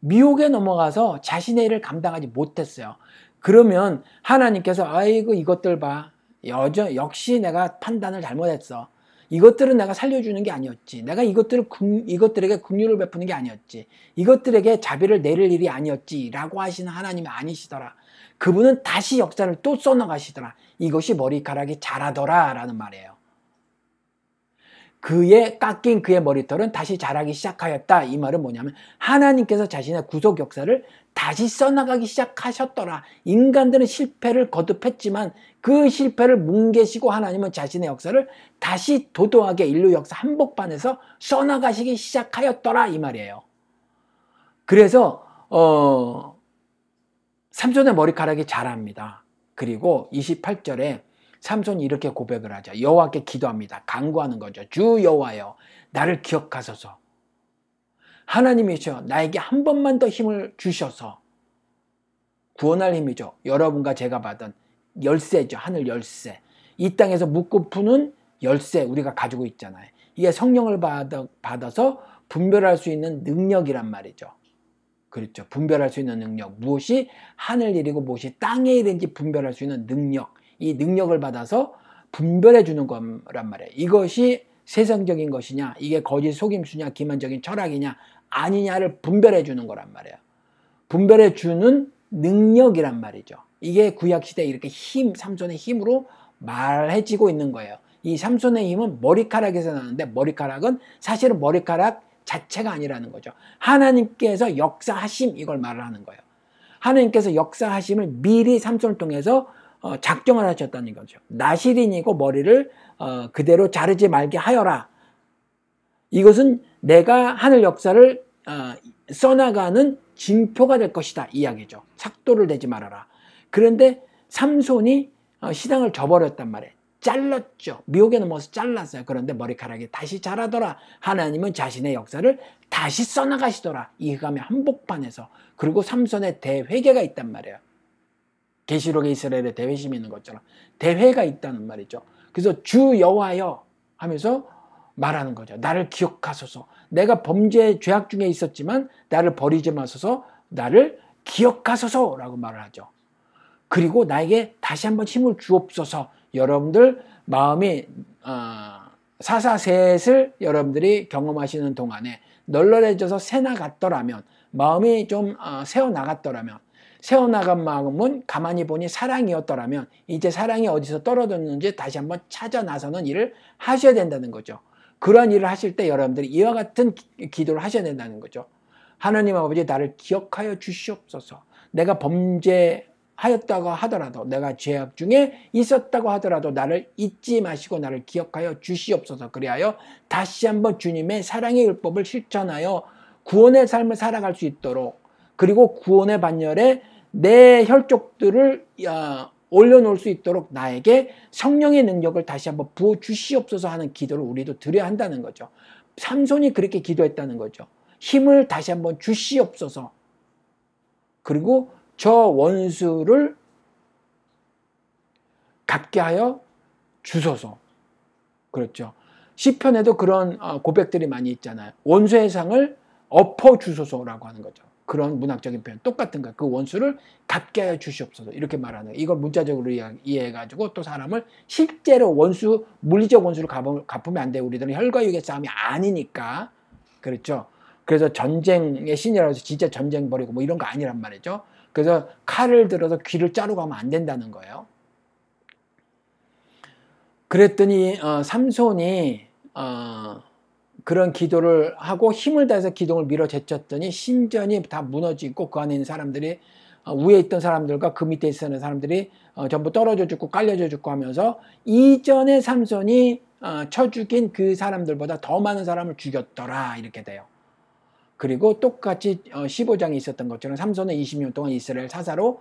미혹에 넘어가서 자신의 일을 감당하지 못했어요. 그러면 하나님께서 아이고 이것들 봐. 역시 내가 판단을 잘못했어. 이것들은 내가 살려주는 게 아니었지. 내가 이것들에게 긍휼을 베푸는 게 아니었지. 이것들에게 자비를 내릴 일이 아니었지. 라고 하시는 하나님이 아니시더라. 그분은 다시 역사를 또 써나가시더라. 이것이 머리카락이 자라더라 라는 말이에요. 깎인 그의 머리털은 다시 자라기 시작하였다. 이 말은 뭐냐면 하나님께서 자신의 구속 역사를 다시 써나가기 시작하셨더라. 인간들은 실패를 거듭했지만 그 실패를 뭉개시고 하나님은 자신의 역사를 다시 도도하게 인류 역사 한복판에서 써나가시기 시작하였더라. 이 말이에요. 그래서 삼손의 머리카락이 자랍니다. 그리고 28절에 삼손이 이렇게 고백을 하죠. 여호와께 기도합니다. 간구하는 거죠. 주 여호와여 나를 기억하소서. 하나님이시여 나에게 한 번만 더 힘을 주셔서 구원할 힘이죠. 여러분과 제가 받은 열쇠죠. 하늘 열쇠. 이 땅에서 묻고 푸는 열쇠 우리가 가지고 있잖아요. 이게 성령을 받아서 분별할 수 있는 능력이란 말이죠. 그렇죠. 분별할 수 있는 능력. 무엇이 하늘 일이고 무엇이 땅의 일인지 분별할 수 있는 능력. 이 능력을 받아서 분별해 주는 거란 말이에요. 이것이 세상적인 것이냐, 이게 거짓 속임수냐, 기만적인 철학이냐, 아니냐를 분별해 주는 거란 말이에요. 분별해 주는 능력이란 말이죠. 이게 구약시대에 이렇게 삼손의 힘으로 말해지고 있는 거예요. 이 삼손의 힘은 머리카락에서 나는데 머리카락은 사실은 머리카락 자체가 아니라는 거죠. 하나님께서 역사하심, 이걸 말을 하는 거예요. 하나님께서 역사하심을 미리 삼손을 통해서 작정을 하셨다는 거죠. 나실인이고 머리를 그대로 자르지 말게 하여라. 이것은 내가 하늘 역사를 써나가는 징표가 될 것이다, 이야기죠. 삭도를 대지 말아라. 그런데 삼손이 신앙을 저버렸단 말이에요. 잘랐죠. 미혹에 넘어서 잘랐어요. 그런데 머리카락이 다시 자라더라. 하나님은 자신의 역사를 다시 써나가시더라. 이 흑암의 한복판에서. 그리고 삼손의 대회개가 있단 말이에요. 계시록에 이스라엘의 대회심이 있는 것처럼 대회가 있다는 말이죠. 그래서 주 여호와여 하면서 말하는 거죠. 나를 기억하소서. 내가 범죄 죄악 중에 있었지만 나를 버리지 마소서. 나를 기억하소서라고 말을 하죠. 그리고 나에게 다시 한번 힘을 주옵소서. 여러분들 마음이 사사셋을 여러분들이 경험하시는 동안에 널널해져서 새나갔더라면, 마음이 좀 새어나갔더라면, 새어나간 마음은 가만히 보니 사랑이었더라면 이제 사랑이 어디서 떨어졌는지 다시 한번 찾아 나서는 일을 하셔야 된다는 거죠. 그러한 일을 하실 때 여러분들이 이와 같은 기도를 하셔야 된다는 거죠. 하나님 아버지, 나를 기억하여 주시옵소서. 내가 범죄하였다고 하더라도, 내가 죄악 중에 있었다고 하더라도 나를 잊지 마시고 나를 기억하여 주시옵소서. 그리하여 다시 한번 주님의 사랑의 율법을 실천하여 구원의 삶을 살아갈 수 있도록, 그리고 구원의 반열에 내 혈족들을 올려놓을 수 있도록 나에게 성령의 능력을 다시 한번 부어 주시옵소서 하는 기도를 우리도 드려야 한다는 거죠. 삼손이 그렇게 기도했다는 거죠. 힘을 다시 한번 주시옵소서. 그리고 저 원수를 갚게 하여 주소서. 그렇죠. 시편에도 그런 고백들이 많이 있잖아요. 원수의 상을 엎어 주소서라고 하는 거죠. 그런 문학적인 표현 똑같은 거예요. 그 원수를 갚게 하여 주시옵소서, 이렇게 말하는 거예요. 이걸 문자적으로 이해해가지고 또 사람을 실제로 원수, 물리적 원수를 갚으면 안 돼요. 우리들은 혈과 육의 싸움이 아니니까. 그렇죠. 그래서 전쟁의 신이라고 해서 진짜 전쟁 벌이고 뭐 이런 거 아니란 말이죠. 그래서 칼을 들어서 귀를 자르고 하면 안 된다는 거예요. 그랬더니 삼손이 그런 기도를 하고 힘을 다해서 기둥을 밀어 제쳤더니 신전이 다 무너지고 그 안에 있는 사람들이, 위에 있던 사람들과 그 밑에 있는 사람들이 전부 떨어져 죽고 깔려져 죽고 하면서 이전에 삼손이 쳐 죽인 그 사람들보다 더 많은 사람을 죽였더라, 이렇게 돼요. 그리고 똑같이 15장에 있었던 것처럼 삼손은 20년 동안 이스라엘 사사로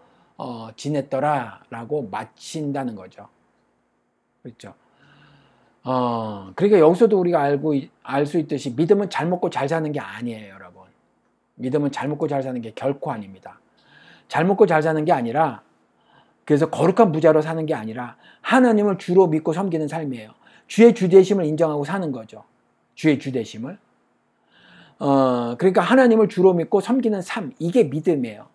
지냈더라 라고 마친다는 거죠. 그렇죠. 그러니까 여기서도 우리가 알 수 있듯이 믿음은 잘 먹고 잘 사는 게 아니에요, 여러분. 믿음은 잘 먹고 잘 사는 게 결코 아닙니다. 잘 먹고 잘 사는 게 아니라, 그래서 거룩한 부자로 사는 게 아니라 하나님을 주로 믿고 섬기는 삶이에요. 주의 주되심을 인정하고 사는 거죠. 주의 주되심을. 그러니까 하나님을 주로 믿고 섬기는 삶, 이게 믿음이에요.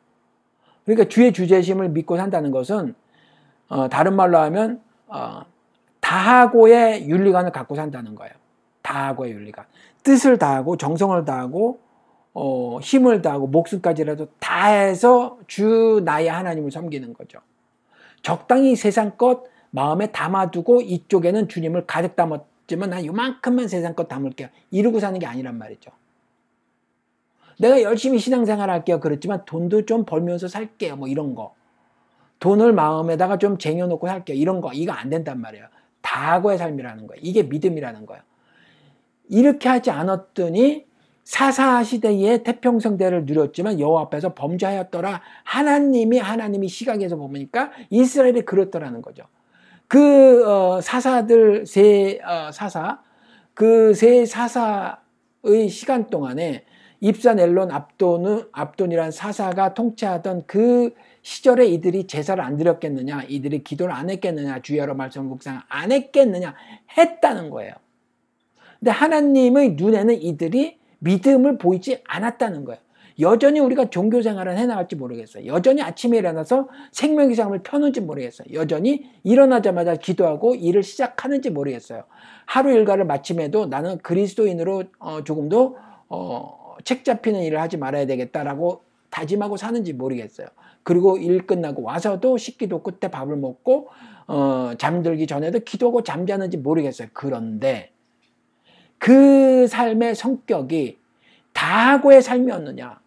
그러니까 주의 주되심을 믿고 산다는 것은 다른 말로 하면 다하고의 윤리관을 갖고 산다는 거예요. 다하고의 윤리관. 뜻을 다하고 정성을 다하고 힘을 다하고 목숨까지라도 다해서 주 나의 하나님을 섬기는 거죠. 적당히 세상 것 마음에 담아두고 이쪽에는 주님을 가득 담았지만 난 요만큼만 세상 것 담을게요, 이러고 사는 게 아니란 말이죠. 내가 열심히 신앙생활 할게요, 그렇지만 돈도 좀 벌면서 살게요, 뭐 이런 거. 돈을 마음에다가 좀 쟁여놓고 살게요, 이런 거. 이거 안 된단 말이에요. 다하고의 삶이라는 거예요. 이게 믿음이라는 거예요. 이렇게 하지 않았더니 사사시대의 태평성대를 누렸지만 여호와 앞에서 범죄하였더라. 하나님이 시각에서 보니까 이스라엘이 그렇더라는 거죠. 그 사사들 그 세 사사의 시간 동안에 입산, 엘론, 압돈이라는 사사가 통치하던 그 시절에 이들이 제사를 안 드렸겠느냐, 이들이 기도를 안 했겠느냐, 주야로 말씀 묵상 안 했겠느냐, 했다는 거예요. 근데 하나님의 눈에는 이들이 믿음을 보이지 않았다는 거예요. 여전히 우리가 종교생활을 해나갈지 모르겠어요. 여전히 아침에 일어나서 생명기상을 켜는지 모르겠어요. 여전히 일어나자마자 기도하고 일을 시작하는지 모르겠어요. 하루 일과를 마침에도 나는 그리스도인으로 조금도 책 잡히는 일을 하지 말아야 되겠다라고 다짐하고 사는지 모르겠어요. 그리고 일 끝나고 와서도 식기도 끝에 밥을 먹고 잠들기 전에도 기도하고 잠자는지 모르겠어요. 그런데 그 삶의 성격이 다하고의 삶이었느냐,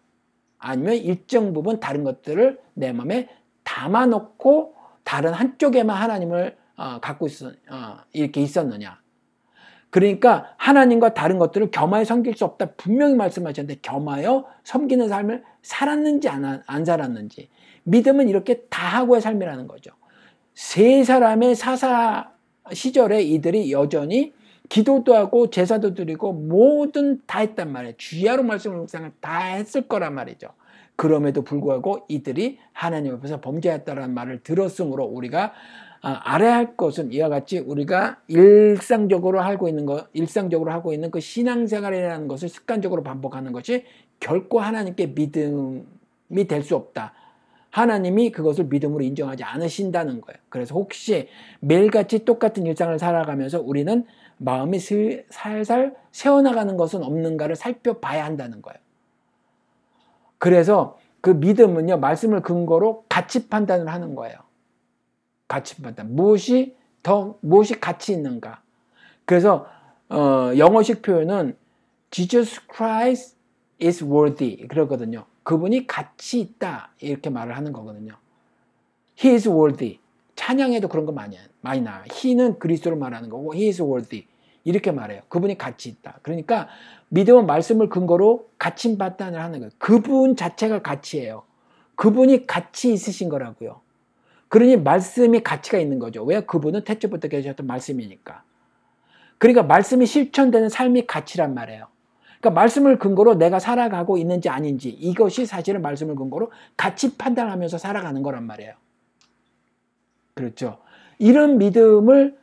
아니면 일정 부분 다른 것들을 내 마음에 담아놓고 다른 한쪽에만 하나님을 갖고 이렇게 있었느냐. 그러니까 하나님과 다른 것들을 겸하여 섬길 수 없다 분명히 말씀하셨는데, 겸하여 섬기는 삶을 살았는지 안 살았는지. 믿음은 이렇게 다하고의 삶이라는 거죠. 세 사람의 사사 시절에 이들이 여전히 기도도 하고 제사도 드리고 뭐든 다 했단 말이에요. 주야로 말씀을 묵상을 다 했을 거란 말이죠. 그럼에도 불구하고 이들이 하나님 앞에서 범죄했다라는 말을 들었으므로 우리가 알아야 할 것은 이와 같이 우리가 일상적으로 하고 있는 그 신앙생활이라는 것을 습관적으로 반복하는 것이 결코 하나님께 믿음이 될 수 없다. 하나님이 그것을 믿음으로 인정하지 않으신다는 거예요. 그래서 혹시 매일같이 똑같은 일상을 살아가면서 우리는 마음이 살살 새어나가는 것은 없는가를 살펴봐야 한다는 거예요. 그래서 그 믿음은요, 말씀을 근거로 가치 판단을 하는 거예요. 가치 판단. 무엇이 가치 있는가. 그래서 영어식 표현은 Jesus Christ is worthy 그러거든요. 그분이 가치 있다 이렇게 말을 하는 거거든요. He is worthy. 찬양에도 그런 거 많이 나와요. He는 그리스도를 말하는 거고 He is worthy 이렇게 말해요. 그분이 가치 있다. 그러니까 믿음은 말씀을 근거로 가치 판단을 하는 거예요. 그분 자체가 가치예요. 그분이 가치 있으신 거라고요. 그러니 말씀이 가치가 있는 거죠. 왜? 그분은 태초부터 계셨던 말씀이니까. 그러니까 말씀이 실천되는 삶이 가치란 말이에요. 그러니까 말씀을 근거로 내가 살아가고 있는지 아닌지, 이것이 사실은 말씀을 근거로 가치 판단하면서 살아가는 거란 말이에요. 그렇죠. 이런 믿음을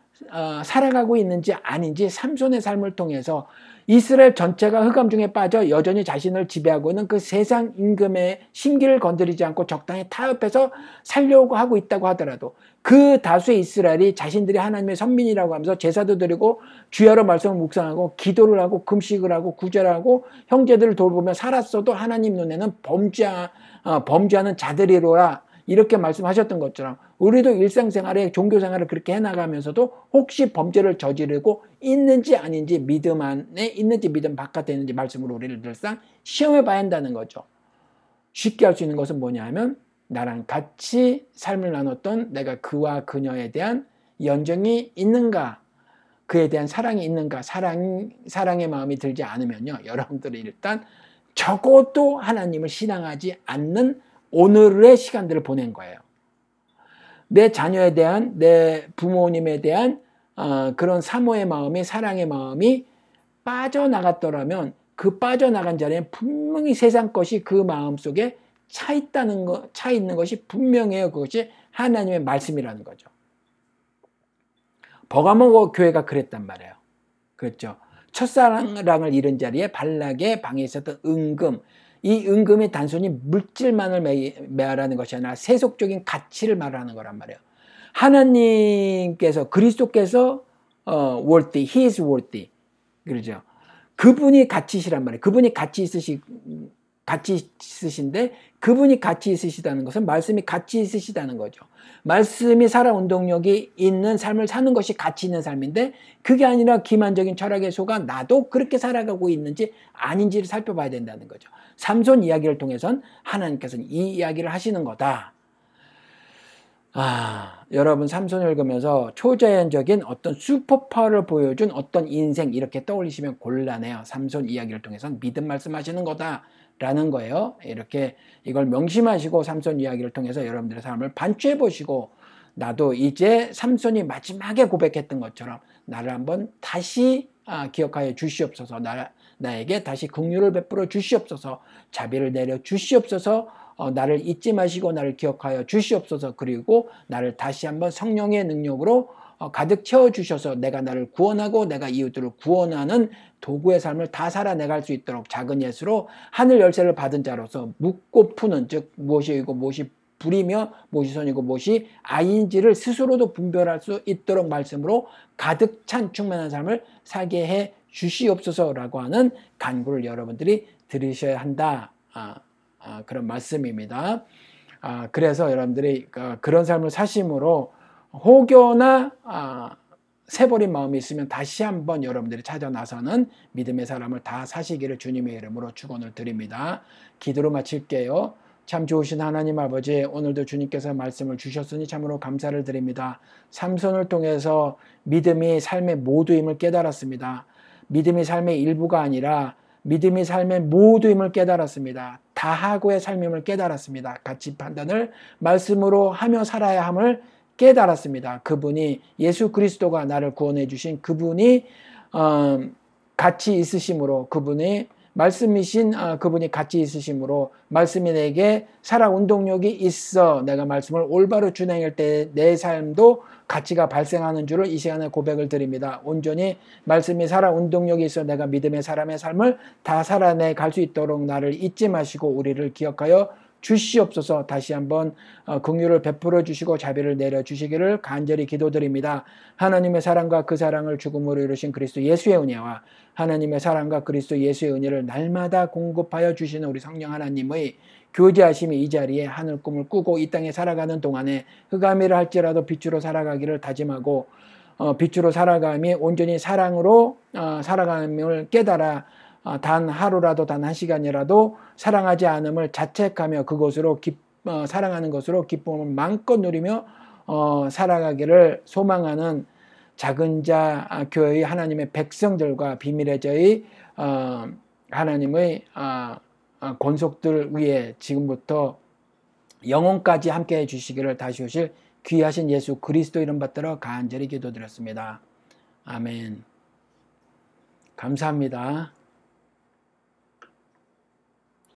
살아가고 있는지 아닌지 삼손의 삶을 통해서 이스라엘 전체가 흑암 중에 빠져 여전히 자신을 지배하고 있는 그 세상 임금의 심기를 건드리지 않고 적당히 타협해서 살려고 하고 있다고 하더라도 그 다수의 이스라엘이 자신들이 하나님의 선민이라고 하면서 제사도 드리고 주야로 말씀을 묵상하고 기도를 하고 금식을 하고 구절하고 형제들을 돌보며 살았어도 하나님 눈에는 범죄하는 자들이로라 이렇게 말씀하셨던 것처럼 우리도 일상생활에 종교생활을 그렇게 해나가면서도 혹시 범죄를 저지르고 있는지 아닌지, 믿음 안에 있는지 믿음 바깥에 있는지 말씀으로 우리를 늘상 시험해 봐야 한다는 거죠. 쉽게 할 수 있는 것은 뭐냐면 나랑 같이 삶을 나눴던 내가 그와 그녀에 대한 연정이 있는가, 그에 대한 사랑이 있는가. 사랑의 마음이 들지 않으면요, 여러분들이 일단 적어도 하나님을 신앙하지 않는 오늘의 시간들을 보낸 거예요. 내 자녀에 대한, 내 부모님에 대한 그런 사모의 마음이, 사랑의 마음이 빠져나갔더라면 그 빠져나간 자리에 분명히 세상 것이 그 마음 속에 차 있는 것이 분명해요. 그것이 하나님의 말씀이라는 거죠. 버가모 교회가 그랬단 말이에요. 그렇죠. 첫사랑을 잃은 자리에 발락의 방에 있었던 은금, 이 은금이 단순히 물질만을 말하는 것이 아니라 세속적인 가치를 말하는 거란 말이에요. 하나님께서, 그리스도께서 worthy, He is worthy. 그러죠. 그분이 가치시란 말이에요. 그분이 가치 있으신데 그분이 가치 있으시다는 것은 말씀이 가치 있으시다는 거죠. 말씀이 살아 운동력이 있는 삶을 사는 것이 가치 있는 삶인데 그게 아니라 기만적인 철학에 속아 나도 그렇게 살아가고 있는지 아닌지를 살펴봐야 된다는 거죠. 삼손 이야기를 통해서는 하나님께서는 이 이야기를 하시는 거다. 여러분 삼손을 읽으면서 초자연적인 어떤 슈퍼파워를 보여준 어떤 인생 이렇게 떠올리시면 곤란해요. 삼손 이야기를 통해서는 믿음 말씀하시는 거다라는 거예요. 이렇게 이걸 명심하시고 삼손 이야기를 통해서 여러분들의 삶을 반추해 보시고 나도 이제 삼손이 마지막에 고백했던 것처럼 나를 한번 다시 기억하여 주시옵소서. 나에게 다시 긍휼을 베풀어 주시옵소서. 자비를 내려 주시옵소서. 나를 잊지 마시고 나를 기억하여 주시옵소서. 그리고 나를 다시 한번 성령의 능력으로 가득 채워주셔서 내가 나를 구원하고 내가 이웃들을 구원하는 도구의 삶을 다 살아내갈 수 있도록 작은 예수로 하늘 열쇠를 받은 자로서 묻고 푸는, 즉 무엇이 이고 무엇이 불이며 무엇이 선이고 무엇이 아인지를 스스로도 분별할 수 있도록 말씀으로 가득 찬 충만한 삶을 살게 해 주시옵소서라고 하는 간구를 여러분들이 들으셔야 한다. 그런 말씀입니다. 그래서 여러분들이 그런 삶을 사심으로 혹여나 새버린 마음이 있으면 다시 한번 여러분들이 찾아 나서는 믿음의 사람을 다 사시기를 주님의 이름으로 축원을 드립니다. 기도로 마칠게요. 참 좋으신 하나님 아버지, 오늘도 주님께서 말씀을 주셨으니 참으로 감사를 드립니다. 삼손을 통해서 믿음이 삶의 모두임을 깨달았습니다. 믿음이 삶의 일부가 아니라 믿음이 삶의 모두임을 깨달았습니다. 다하고의 삶임을 깨달았습니다. 가치 판단을 말씀으로 하며 살아야 함을 깨달았습니다. 그분이 예수 그리스도가 나를 구원해 주신 그분이 가치 있으심으로, 그분이 말씀이신 그분이 가치 있으심으로 말씀이 내게 살아 운동력이 있어 내가 말씀을 올바로 준행할 때 내 삶도 가치가 발생하는 줄을 이 시간에 고백을 드립니다. 온전히 말씀이 살아 운동력이 있어 내가 믿음의 사람의 삶을 다 살아내 갈 수 있도록 나를 잊지 마시고 우리를 기억하여 주시옵소서. 다시 한번 긍휼을 베풀어 주시고 자비를 내려 주시기를 간절히 기도드립니다. 하나님의 사랑과 그 사랑을 죽음으로 이루신 그리스도 예수의 은혜와 하나님의 사랑과 그리스도 예수의 은혜를 날마다 공급하여 주시는 우리 성령 하나님의 교제하심이 이 자리에 하늘 꿈을 꾸고 이 땅에 살아가는 동안에 흑암이라 할지라도 빛으로 살아가기를 다짐하고 빛으로 살아감이 온전히 사랑으로 살아감을 깨달아 단 하루라도 단 한 시간이라도 사랑하지 않음을 자책하며 그것으로 사랑하는 것으로 기쁨을 마음껏 누리며 살아가기를 소망하는 작은 자 교회의 하나님의 백성들과 비밀의 저희 하나님의 권속들 위에 지금부터 영혼까지 함께해 주시기를 다시 오실 귀하신 예수 그리스도 이름 받들어 간절히 기도드렸습니다. 아멘. 감사합니다.